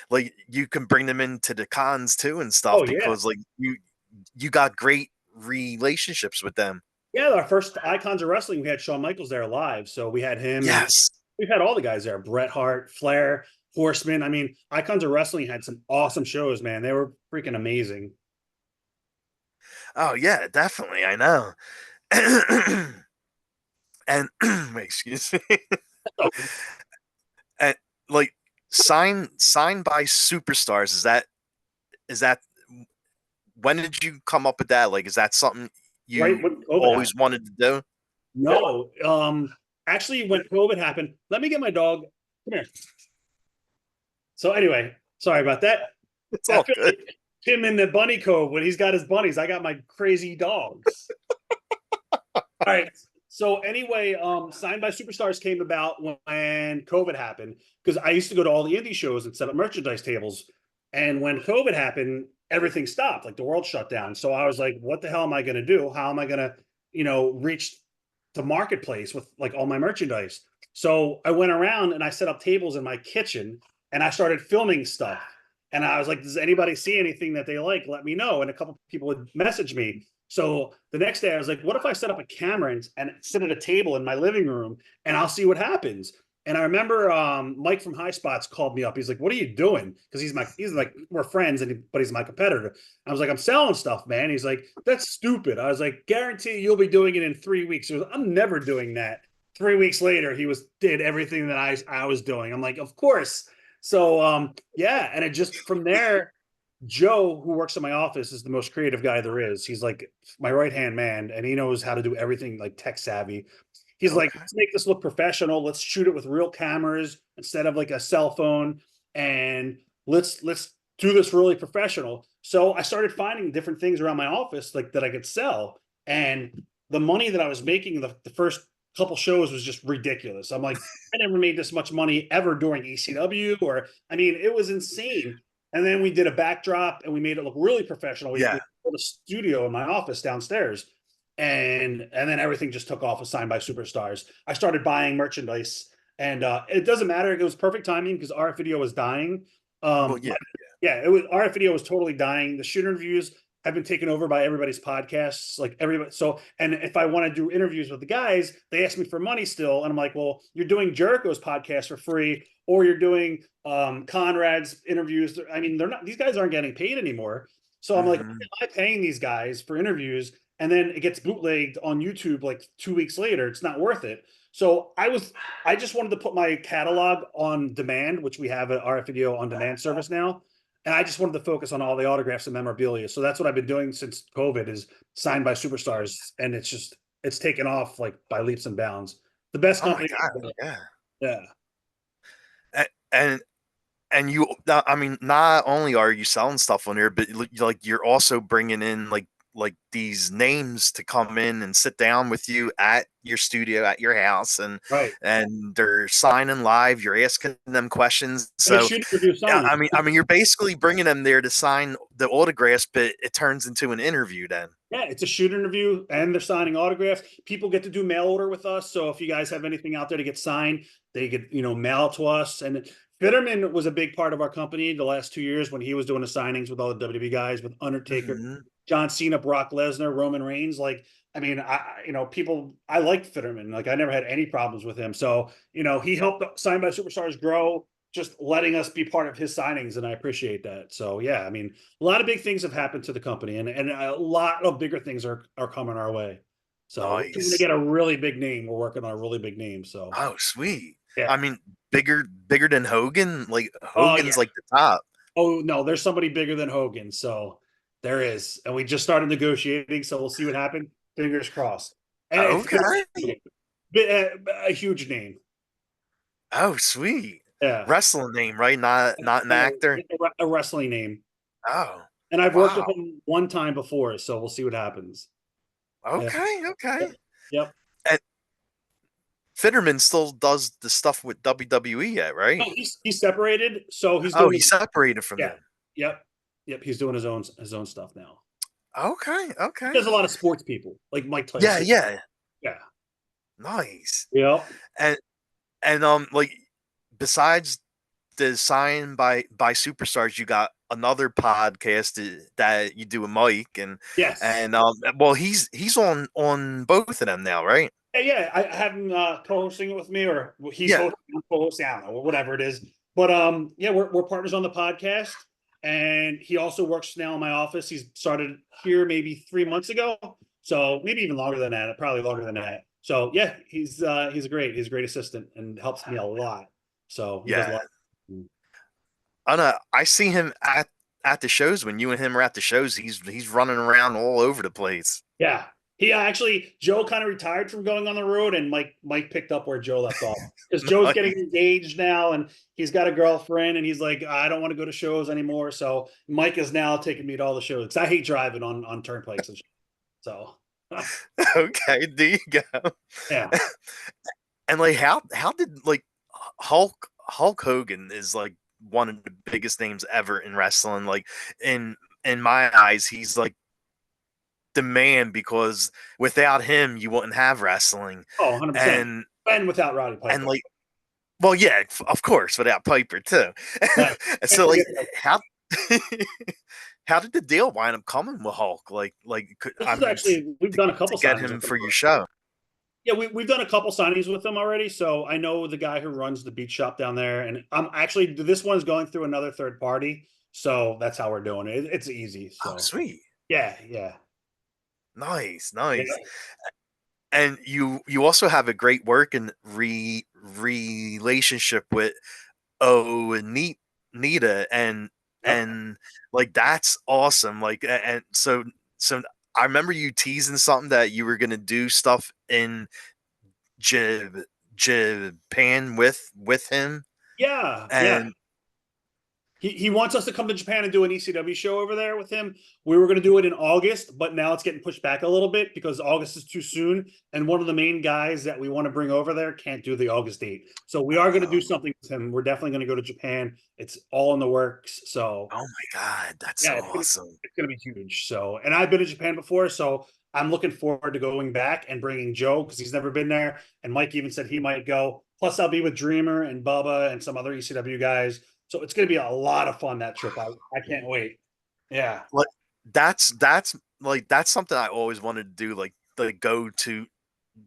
like you can bring them into the cons too and stuff, Oh yeah. because like you got great relationships with them. Yeah, our first Icons of Wrestling, we had Shawn Michaels there live. So we had him and Yes. we've had all the guys there. Bret Hart, Flair, Horseman. I mean, Icons of Wrestling had some awesome shows, man. They were freaking amazing. Oh yeah, definitely. I know. And excuse me. And like signed by superstars, is that when did you come up with that? Like, is that something Right you when COVID happened. always wanted to do? No, actually, when COVID happened, let me get my dog. Come here. So anyway, sorry about that. It's I all feel good. like him in the bunny cove when he's got his bunnies. I got my crazy dogs. All right. So anyway, Signed by Superstars came about when COVID happened because I used to go to all the indie shows and set up merchandise tables. And when COVID happened, everything stopped. Like the world shut down. So I was like, what the hell am I going to do? How am I going to, reach the marketplace with like all my merchandise? So I went around and I set up tables in my kitchen and I started filming stuff. And I was like, does anybody see anything that they like? Let me know. And a couple people would message me. So the next day I was like, what if I set up a camera and sit at a table in my living room and I'll see what happens. And I remember Mike from High Spots called me up. He's like, what are you doing? Because he's like, we're friends, but he's my competitor. I was like, I'm selling stuff, man. He's like, that's stupid. I was like, guarantee you'll be doing it in 3 weeks. He was, I'm never doing that. 3 weeks later, he did everything that I was doing. I'm like, of course. So yeah, and it just from there, Joe, who works in my office, is the most creative guy there is. He's like my right hand man, and he knows how to do everything like tech savvy. He's like, Okay. let's make this look professional. Let's shoot it with real cameras instead of like a cell phone, and let's do this really professional. So I started finding different things around my office like that I could sell, and the money that I was making the first couple shows was just ridiculous. I'm like, I never made this much money ever during ECW, or I mean, it was insane. And then we did a backdrop and we made it look really professional. We Yeah. built a studio in my office downstairs. And then everything just took off with Signed by Superstars. I started buying merchandise, and it doesn't matter. It was perfect timing because RF video was dying. Well, yeah. Yeah, it was RF video was totally dying. The shoot interviews, have been taken over by everybody's podcasts, like everybody. So, and if I want to do interviews with the guys, they ask me for money still, and I'm like, well, you're doing Jericho's podcast for free, or you're doing Conrad's interviews. I mean, they're not; these guys aren't getting paid anymore. So I'm like, why am I paying these guys for interviews, and then it gets bootlegged on YouTube like 2 weeks later? It's not worth it. So I just wanted to put my catalog on demand, which we have at our video on demand service now. And I just wanted to focus on all the autographs and memorabilia. So that's what I've been doing since COVID is signed by superstars. And it's taken off like by leaps and bounds. The best Oh my company. God, yeah. Yeah. And you, I mean, not only are you selling stuff on here, but like you're also bringing in like these names to come in and sit down with you at your studio at your house, and Right. and they're signing live. You're asking them questions. So I mean, you're basically bringing them there to sign the autographs, but it turns into an interview then. Yeah, it's a shoot interview, and they're signing autographs. People get to do mail order with us. So if you guys have anything out there to get signed, they get mail it to us. And Fitterman was a big part of our company the last 2 years when he was doing the signings with all the WWE guys, with Undertaker, John Cena, Brock Lesnar, Roman Reigns. Like, I mean, I like Fitterman. Like, I never had any problems with him. So, he helped Signed by Superstars grow, just letting us be part of his signings, and I appreciate that. So, yeah, I mean, a lot of big things have happened to the company, and a lot of bigger things are coming our way. So, we're going to get a really big name. We're working on a really big name. So, oh, sweet. Yeah. I mean, bigger than Hogan. Like Hogan's like the top. Oh no, there's somebody bigger than Hogan. So there is, and we just started negotiating. So we'll see what happens. Fingers crossed. And Okay. A huge name. Oh, sweet. Yeah. Wrestling name, right? Not an actor. A wrestling name. Oh. And I've worked with him one time before, so we'll see what happens. Okay. Yeah. Okay. Yep. And Fitterman still does the stuff with WWE yet, right? No, he's separated, so he's he's separated from them. Yep. He's doing his own stuff now. Okay. There's a lot of sports people like Mike Tyson. Yeah. Nice. Yeah. And like besides the sign by superstars, you got another podcast that you do with Mike, and yes, and well, he's on both of them now, right? Yeah, I have him co-hosting it with me, or he's co-hosting, I don't know, whatever it is. But yeah, we're partners on the podcast, and he also works now in my office. He's started here maybe 3 months ago, so maybe even longer than that. Probably longer than that. So yeah, he's a great assistant and helps me a lot. So he does a lot. I see him at the shows. When you and him are at the shows, he's running around all over the place. Yeah. He actually, Joe kind of retired from going on the road, and Mike picked up where Joe left off, because Joe's getting engaged now, and he's got a girlfriend, and he's like, I don't want to go to shows anymore. So Mike is now taking me to all the shows, because I hate driving on turnpikes and shit. So okay, there you go. Yeah. And like, how did like Hulk Hogan is like one of the biggest names ever in wrestling. Like in my eyes, he's like the man, because without him, you wouldn't have wrestling. Oh, 100%. And without Roddy Piper. And like, well, yeah, of course, without Piper too. So like, how did the deal wind up coming with Hulk? Like, actually, we've done a couple to get him for your show. Yeah, we've done a couple signings with him already. So I know the guy who runs the beach shop down there, and I'm actually, this one's going through another third party. So that's how we're doing it. It's easy. So. Oh, sweet. Yeah. Nice. Yeah. And you also have a great working relationship with Onita, and like, that's awesome. Like, and so I remember you teasing something that you were gonna do stuff in Japan with him. Yeah. And he wants us to come to Japan and do an ECW show over there with him. We were going to do it in August, but now it's getting pushed back a little bit because August is too soon. And one of the main guys that we want to bring over there can't do the August date. So we are going to do something with him. We're definitely going to go to Japan. It's all in the works. So, oh my God, that's so awesome. It's going to be huge. So, and I've been to Japan before, so I'm looking forward to going back and bringing Joe, because he's never been there. And Mike even said he might go. Plus, I'll be with Dreamer and Bubba and some other ECW guys. So it's going to be a lot of fun, that trip. I can't wait. Yeah. that's like that's something I always wanted to do, like go to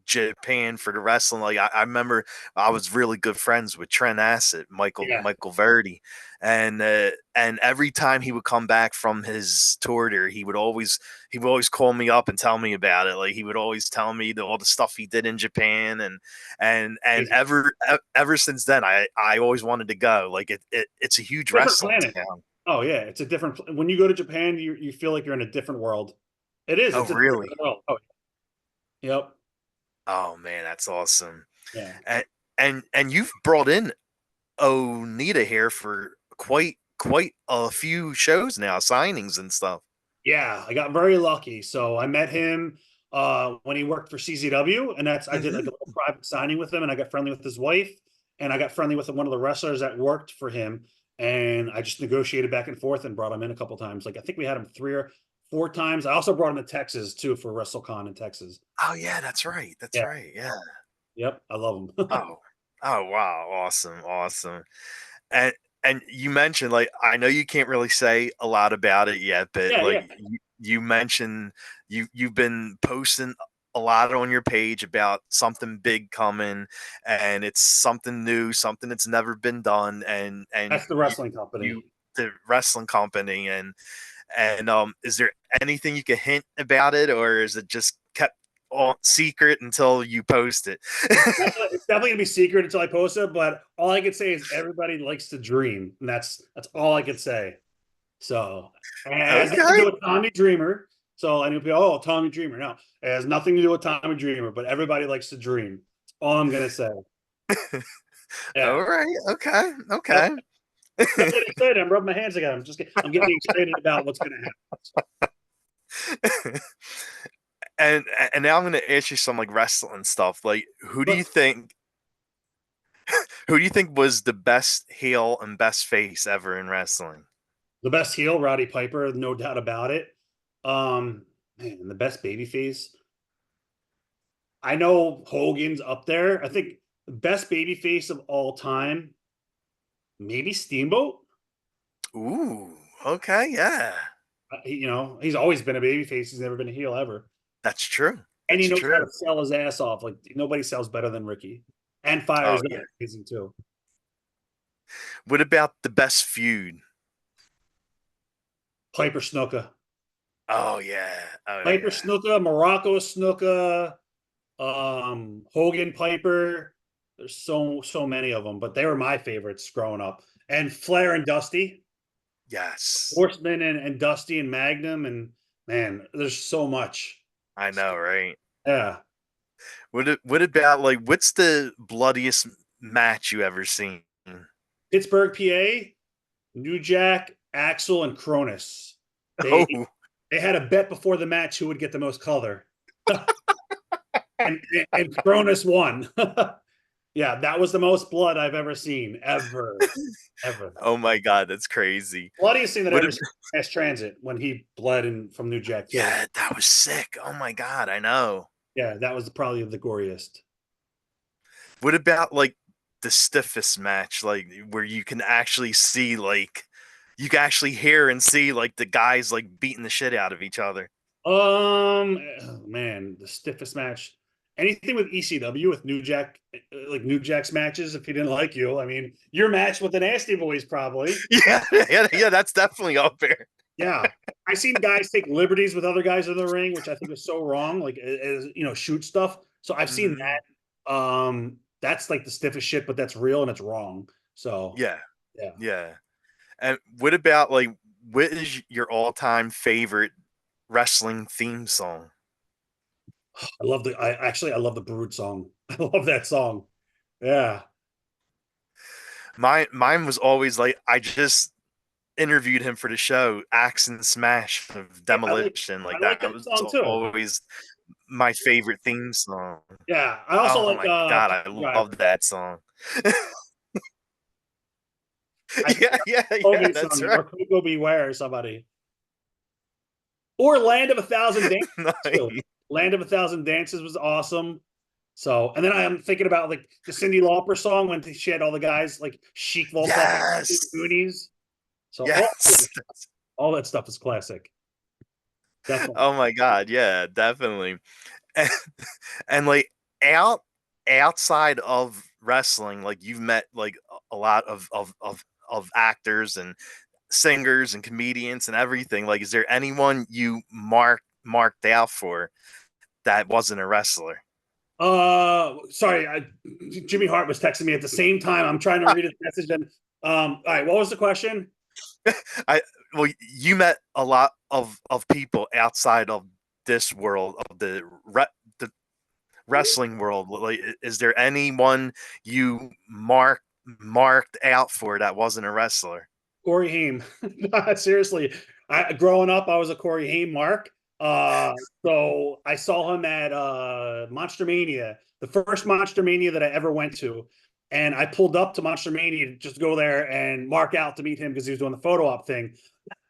Japan for the wrestling. Like I remember I was really good friends with Trent Acid, Yeah. Michael Verdi, and every time he would come back from his tour there, he would always call me up and tell me about it. Like he would always tell me all the stuff he did in Japan, and Crazy. ever since then, I always wanted to go. Like it's a huge Different wrestling planet. town. Oh yeah, it's a different. When you go to Japan, you feel like you're in a different world. It is. Oh It's a different really? world. Oh, yep. Oh man, that's awesome. Yeah. And and you've brought in Onita here for quite a few shows now, signings and stuff. Yeah, I got very lucky. So I met him when he worked for CZW, and I did like Hmm. a little private signing with him, and I got friendly with his wife, and I got friendly with one of the wrestlers that worked for him, and I just negotiated back and forth and brought him in a couple times. Like I think we had him 3 or 4 times. I also brought him to Texas too for WrestleCon in Texas. Oh yeah, that's right. That's Yeah, right. Yeah. yep, I love him. Oh. Oh wow, awesome, awesome. And and you mentioned like I know you can't really say a lot about it yet, but Yeah, like yeah. you mentioned you've been posting a lot on your page about something big coming, and it's something new, something that's never been done, and That's the wrestling company. you the wrestling company, and is there anything you can hint about it, or is it just kept all secret until you post it? It's definitely gonna be secret until I post it. But all I can say is everybody likes to dream, and that's all I could say. So and it has nothing to do Okay. with Tommy Dreamer. So I know people, oh, Tommy Dreamer. No, it has nothing to do with Tommy Dreamer. But everybody likes to dream. That's all I'm gonna say. All Yeah. right. Okay. Yep. Okay. I'm getting excited. I'm rubbing my hands together. I'm getting excited about what's gonna happen. and and now I'm gonna ask you some like wrestling stuff. Like, But who do you think was the best heel and best face ever in wrestling? the best heel, Roddy Piper, no doubt about it. Um, Man, the best babyface. I know Hogan's up there. I think the best babyface of all time, maybe Steamboat. Ooh. Okay. Yeah. He's always been a babyface. He's never been a heel ever, That's true. and he That's knows how true. to sell his ass off. Like nobody sells better than Ricky, and Fires Oh is yeah. amazing too. What about the best feud? Piper Snuka, Oh yeah. Oh Piper yeah. Snuka, Morocco Snuka, Hogan Piper. There's so many of them, but they were my favorites growing up. And Flair and Dusty, Yes. Horseman and Dusty and Magnum, and man, there's so much. I know, right? Yeah, What about like what's the bloodiest match you ever seen? Pittsburgh, PA, New Jack, Axel, and Cronus. They Oh, they had a bet before the match who would get the most color, and and Cronus won. Yeah, that was the most blood I've ever seen, ever. oh my God, that's crazy. Bloodiest thing that I What? ever seen. Mass Transit when he bled in from New Jack too. Yeah, that was sick. Oh my God, I know. Yeah, that was probably the goriest. What about like the stiffest match, like where you can actually see, like, you can actually hear and see like the guys like beating the shit out of each other? Oh, man, the stiffest match. Anything with ECW with New Jack, like New Jack's matches. If he didn't like you, I mean, your match with the Nasty Boys probably. Yeah, yeah, that's definitely up there. Yeah, I seen guys take liberties with other guys in the ring, which I think is so wrong. Like, shoot stuff. So I've seen Mhm. that. That's like the stiffest shit, but that's real and it's wrong. So Yeah, yeah, yeah. And what about like what is your all-time favorite wrestling theme song? I love the Brood song. I love that song. Yeah, Mine was always like I just interviewed him for the show, Axe and Smash of yeah, Demolition. Like I like that that was song too. always my favorite theme song. Yeah, I also Oh like my God, I Pile Driver. love that song. I think Yeah, yeah, yeah, Hogan that's song right. or Coco Beware or somebody. Or Land of a Thousand Dances too. Nice. Land of a Thousand Dances was awesome. So, and then I am thinking about like the Cyndi Lauper song when she had all the guys like Chic Vault off the Yes. Goonies. So Yes. all that stuff is classic. Definitely. Oh my God, yeah, definitely. And, and like out outside of wrestling, like you've met like a lot of actors and singers and comedians and everything. Like, is there anyone you marked out for that wasn't a wrestler? Sorry, Jimmy Hart was texting me at the same time. I'm trying to read his message. And all right, what was the question? I well, you met a lot of people outside of this world of the wrestling world. Like, is there anyone you marked out for that wasn't a wrestler? Corey Haim. Seriously, growing up, I was a Corey Haim mark. Uh, so I saw him at Monster Mania, the first Monster Mania that I ever went to, and I pulled up to Monster Mania to just go there and mark out to meet him because he was doing the photo op thing.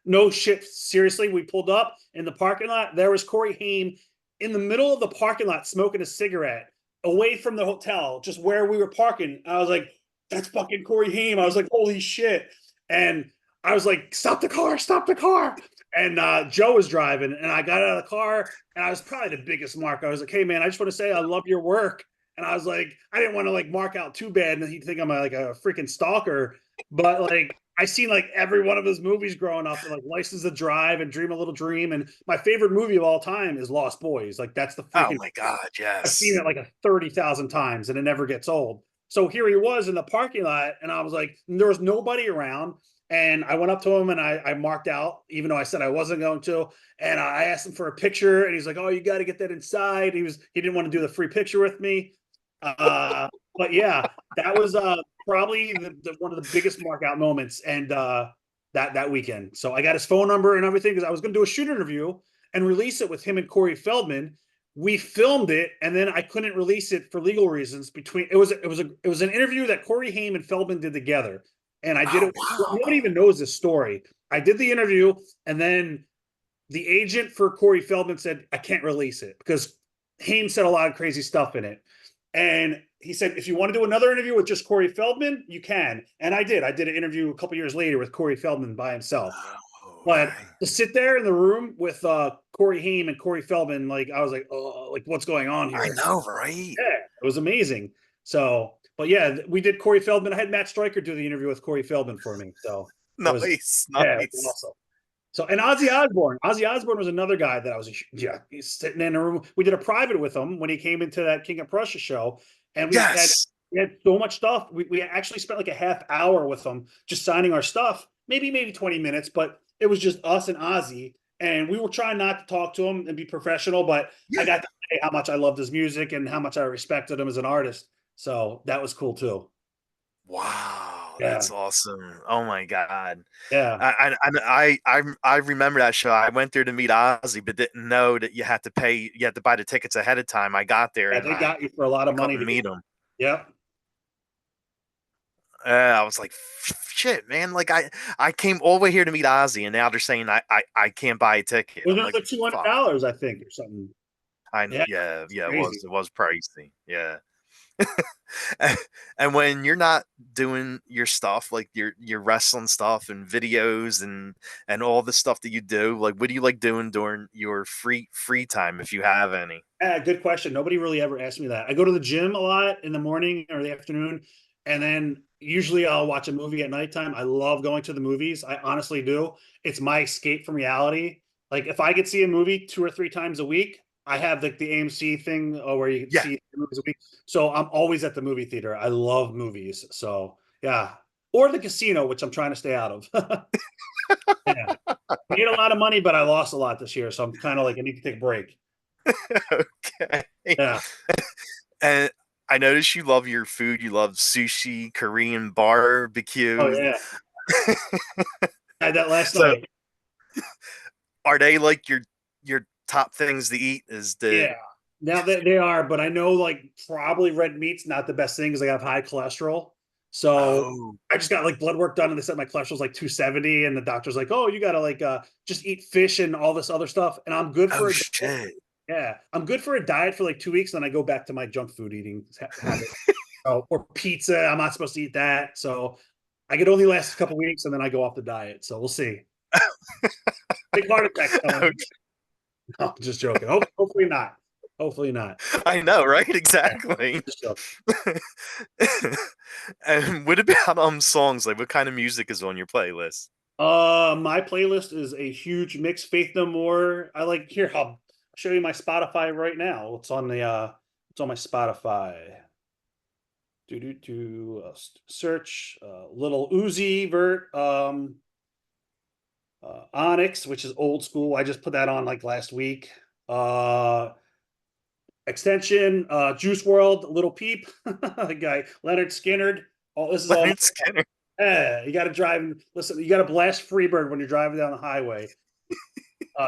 No shit, seriously, we pulled up in the parking lot. There was Corey Haim in the middle of the parking lot smoking a cigarette away from the hotel, just where we were parking. I was like, "That's fucking Corey Haim." I was like, "Holy shit!" And I was like, "Stop the car! Stop the car!" And Joe was driving, and I got out of the car, and I was probably the biggest mark. I was like, "Hey man, I just want to say I love your work." And I was like, I didn't want to like mark out too bad, and he'd think I'm like a freaking stalker. But like, I seen like every one of his movies growing up, like License to Drive and Dream a Little Dream. And my favorite movie of all time is Lost Boys. Like that's the Oh freaking my God, I've seen yes. it like a 30,000 times and it never gets old. So here he was in the parking lot, and I was like, there was nobody around. And I went up to him and I marked out, even though I said I wasn't going to. And I asked him for a picture, and he's like, "Oh, you got to get that inside." He didn't want to do the free picture with me. Uh, but yeah, that was probably one of the biggest mark out moments, and that weekend. So I got his phone number and everything because I was going to do a shoot interview and release it with him and Corey Feldman. We filmed it, and then I couldn't release it for legal reasons. Between it was an interview that Corey Haim and Feldman did together, and I did Oh it. Nobody wow. even knows this story. I did the interview, and then the agent for Corey Feldman said I can't release it because Haim said a lot of crazy stuff in it. And he said, if you want to do another interview with just Corey Feldman, you can. And I did. I did an interview a couple years later with Corey Feldman by himself. Oh, But to sit there in the room with Corey Haim and Corey Feldman, like I was like, oh, like what's going on I here? know, right? Yeah, it was amazing. So, but yeah, we did Corey Feldman. I had Matt Stryker do the interview with Corey Feldman for me. So it was, Nice, yeah, it was nice. awesome. So, and Ozzy Osbourne. Ozzy Osbourne was another guy that I was, yeah, he's sitting in a room. We did a private with him when he came into that King of Prussia show, and Yes. we had so much stuff. We actually spent like a half hour with him just signing our stuff, maybe 20 minutes, but it was just us and Ozzy. And we were trying not to talk to him and be professional, but I Yeah. got to say how much I loved his music and how much I respected him as an artist. So that was cool too. Wow, Yeah. that's awesome. Oh my God. Yeah. I remember that show. I went there to meet Ozzy, but didn't know that you had to buy the tickets ahead of time. I got there Yeah. and They got you for a lot I of money couldn't to get. meet him. Yep. I was like, shit, man. Like I came all the way here to meet Ozzy, and now they're saying I can't buy a ticket. It was I'm like, another two hundred fuck. dollars, I think, or something. Yeah, Yeah, crazy. it was pricey. Yeah. and, and when you're not doing your stuff, like your wrestling stuff and videos and all the stuff that you do, like what do you like doing during your free time if you have any? Good question. Nobody really ever asked me that. I go to the gym a lot in the morning or the afternoon, and then usually I'll watch a movie at nighttime. I love going to the movies. I honestly do. It's my escape from reality. Like if I could see a movie two or three times a week, I have like the AMC thing where you Yeah. see movies a week. So I'm always at the movie theater. I love movies. So yeah, or the casino, which I'm trying to stay out of. Yeah, made a lot of money, but I lost a lot this year, so I'm kind of like I need to take a break. Okay. Yeah. And I notice you love your food. You love sushi, Korean Oh barbecue. yeah. I had that last So night. are they like your top things to eat? Is the Yeah. Now that they are, but I know like probably red meat's not the best thing because I have high cholesterol. So oh I just got like blood work done and they said my cholesterol's like 270 and the doctor's like, "Oh, you got to like just eat fish and all this other stuff." And I'm good oh for a diet. shit. Yeah. I'm good for a diet for like 2 weeks and then I go back to my junk food eating habit. Oh, or pizza, I'm not supposed to eat that. So I could only last a couple weeks and then I go off the diet. So we'll see. Big heart attacks coming. No, just joking. Hopefully not. Hopefully not. I know, right? Yeah, Exactly. just joking. And what about songs? Like, what kind of music is on your playlist? My playlist is a huge mix. Faith No More. I like here. I'll show you my Spotify right now. It's on my Spotify. Search Little Uzi Vert, Onyx, which is old school. I just put that on like last week. Extension, Juice World, Little Peep, the guy Leonard Skinner. All this is all. Leonard Skinner. Yeah, you got to drive and listen. You got to blast Freebird when you're driving down the highway.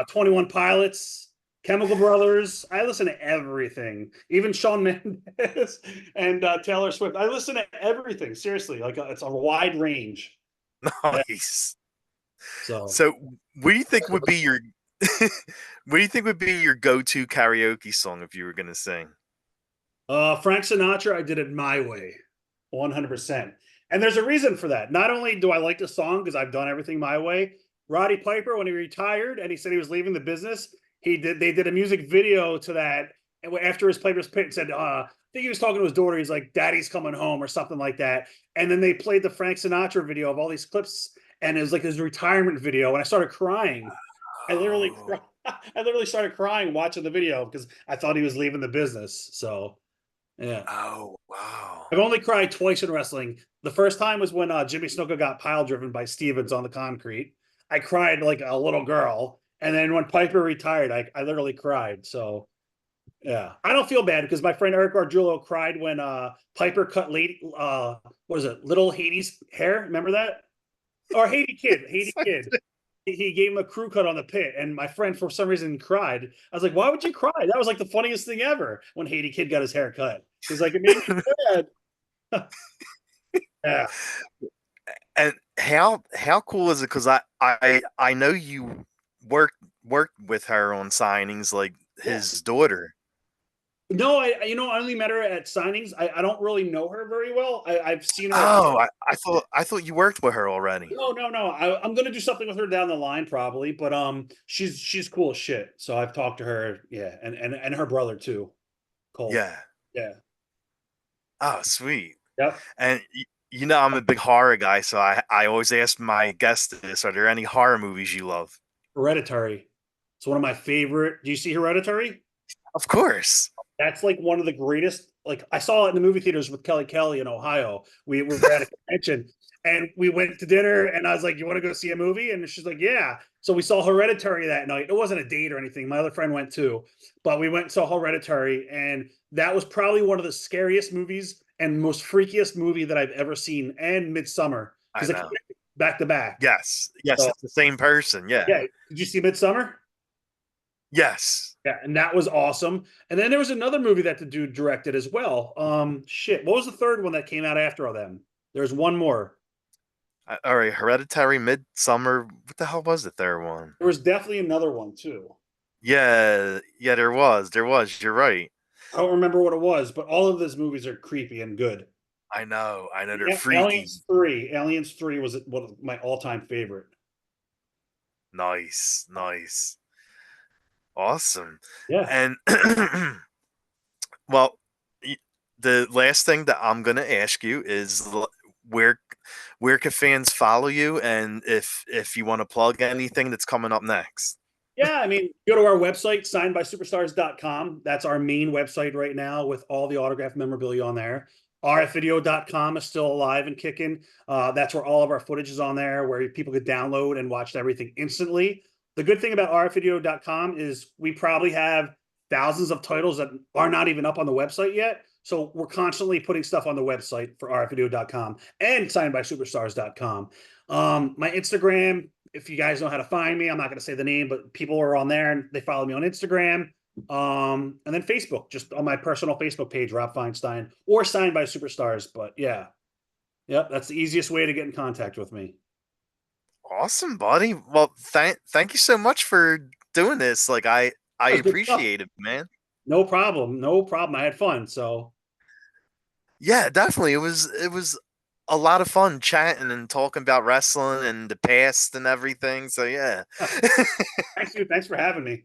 21 Pilots, Chemical Brothers. I listen to everything, even Shawn Mendes and Taylor Swift. I listen to everything. Seriously, like it's a wide range. Yeah, Nice. so, So, what do you think would be your what do you think would be your go-to karaoke song if you were gonna sing? Frank Sinatra, I did it my way, 100%. And there's a reason for that. Not only do I like the song because I've done everything my way. Roddy Piper, when he retired and he said he was leaving the business, they did a music video to that. And after his Piper's Pit said, I think he was talking to his daughter. He's like, "Daddy's coming home" or something like that. And then they played the Frank Sinatra video of all these clips, and it was like his retirement video. And I started crying. I literally, Oh, I literally started crying watching the video because I thought he was leaving the business. So yeah. oh, wow. I've only cried twice in wrestling. The first time was when Jimmy Snuka got pile driven by Stevens on the concrete. I cried like a little girl. And then when Piper retired, I literally cried. So yeah, I don't feel bad because my friend Eric Arjulo cried when Piper cut what is it, Little Haiti's hair? Remember that? Or Haiti Kid. He gave him a crew cut on the pit, and my friend for some reason cried. I was like, "Why would you cry?" That was like the funniest thing ever when Haiti Kid got his hair cut. He's like, "It made me sad." Yeah. And how cool is it? Because I know you worked with her on signings, like Yeah. his daughter. No, I only met her at signings. I don't really know her very well. I've seen her at. Oh, I thought you worked with her already. No. I'm gonna do something with her down the line probably, but she's cool as shit. So I've talked to her, yeah, and her brother too, Cole. Yeah. Yeah. Oh, sweet. Yep. And you know I'm a big horror guy, so I always ask my guests this: are there any horror movies you love? Hereditary. It's one of my favorite. Do you see Hereditary? Of course. That's like one of the greatest. Like I saw it in the movie theaters with Kelly Kelly in Ohio. We were at a convention and we went to dinner and I was like, "You want to go see a movie?" And she's like, "Yeah." So we saw Hereditary that night. It wasn't a date or anything. My other friend went too, but we went and saw Hereditary, and that was probably one of the scariest movies and most freakiest movie that I've ever seen. And Midsummer I because it came know. back to back. Yes. Yes, So it's the same person. Yeah. yeah, did you see Midsummer? Yes. Yeah, and that was awesome. And then there was another movie that the dude directed as well. Shit, what was the third one that came out after all them? There's one more. All right. Hereditary, Midsummer. What the hell was the third one? There was definitely another one too. Yeah. Yeah. There was. There was. You're right. I don't remember what it was, but all of those movies are creepy and good. I know. I know. They're freaky. Aliens 3 was one of my all-time favorite. Nice. Nice. Awesome. Yeah. And well, the last thing that I'm gonna ask you is where where can fans follow you, and if you want to plug anything that's coming up next. Yeah, I mean, go to our website, signedbysuperstars.com. That's our main website right now with all the autographed memorabilia on there. rfvideo.com is still alive and kicking. That's where all of our footage is on there, where people could download and watch everything instantly. The good thing about rfvideo.com is we probably have thousands of titles that are not even up on the website yet. So we're constantly putting stuff on the website for rfvideo.com and signedbysuperstars.com. My Instagram, if you guys know how to find me, I'm not going to say the name, but people are on there and they follow me on Instagram. And then Facebook, just on my personal Facebook page, Rob Feinstein, or Signed by Superstars. But yeah, yep, that's the easiest way to get in contact with me. Awesome, buddy. Well, thank you so much for doing this. Like I That was good stuff. appreciate it, man. No problem. No problem. I had fun. So Yeah, definitely. It was a lot of fun chatting and talking about wrestling and the past and everything. So yeah. thank you. Thanks for having me.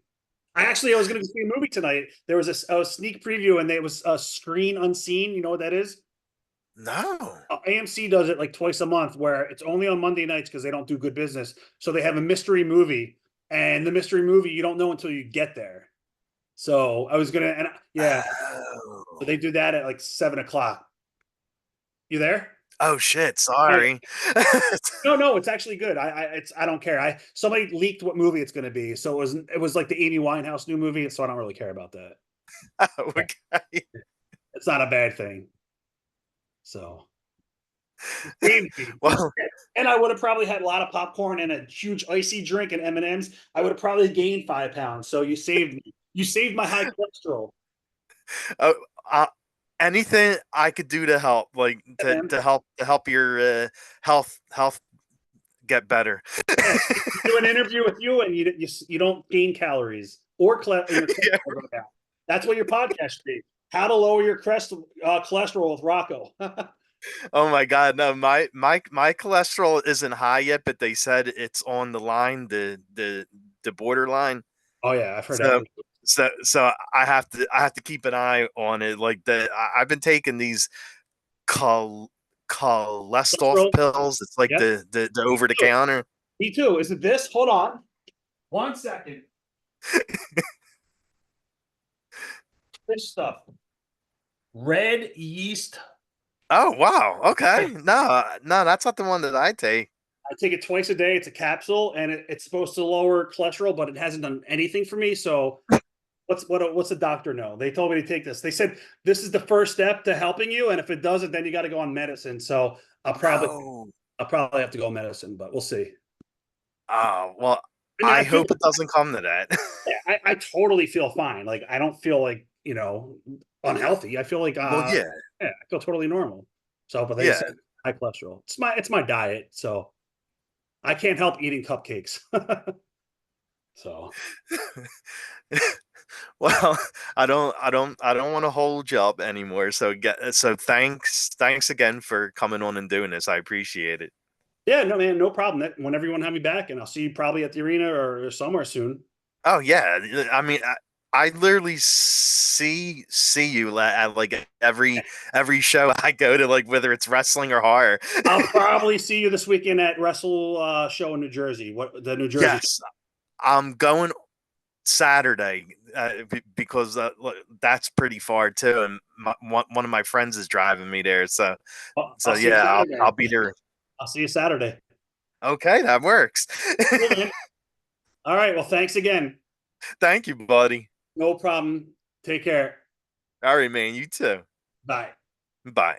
I was going to see a movie tonight. There was a sneak preview, and it was a Screen Unseen. You know what that is? No. AMC does it like twice a month, where it's only on Monday nights because they don't do good business. So they have a mystery movie, and the mystery movie you don't know until you get there. So I was gonna, and yeah, Oh. so they do that at like 7 o'clock. You there? Oh shit! Sorry. No, it's actually good. I don't care. Somebody leaked what movie it's going to be, so it was like the Amy Winehouse new movie, so I don't really care about that. Okay. It's not a bad thing. So, saved me. Well, And I would have probably had a lot of popcorn and a huge icy drink and M&Ms. I would have probably gained 5 pounds. So you saved me. You saved my high cholesterol. uh, uh, anything I could do to help, like Yeah, to help your health get better. yeah. Do an interview with you, and you don't gain calories or your Yeah. cholesterol go down. That's what your podcast should be. How to lower your cholesterol with Rocco. Oh my God, no, my cholesterol isn't high yet, but they said it's on the line, the borderline. Oh yeah, I've heard So that. so I have to keep an eye on it. Like I've been taking these cholesterol Cholesterol. pills. It's like Yep. the over the counter. Me too. Is it this? Hold on. 1 second. This stuff. Red yeast. Oh wow, okay. No, that's not the one that I take. I take it twice a day. It's a capsule, and it's supposed to lower cholesterol, but it hasn't done anything for me. So, what's the doctor know? They told me to take this. They said this is the first step to helping you, and if it doesn't, then you got to go on medicine. So I'll probably have to go on medicine, but we'll see. Oh well, I mean, I hope it doesn't come to that. I totally feel fine. Like I don't feel like unhealthy. I feel like Well, yeah, I feel totally normal. So, but they yeah. said high cholesterol. It's my diet, so I can't help eating cupcakes. So Well, I don't want to hold you up anymore. So thanks again for coming on and doing this. I appreciate it. yeah, no man, no problem. Whenever you want to have me back, and I'll see you probably at the arena or somewhere soon. Oh yeah, I mean, I literally see you at like every show I go to, like whether it's wrestling or horror. I'll probably see you this weekend at Wrestle Show in New Jersey. What the New Jersey? Yes, I'm going Saturday because look, that's pretty far too, and one of my friends is driving me there. So I'll see you yeah, Saturday. I'll be there. I'll see you Saturday. Okay, that works. Cool, man. All right. Well, thanks again. Thank you, buddy. No problem. Take care. All right, man. You too. Bye. Bye.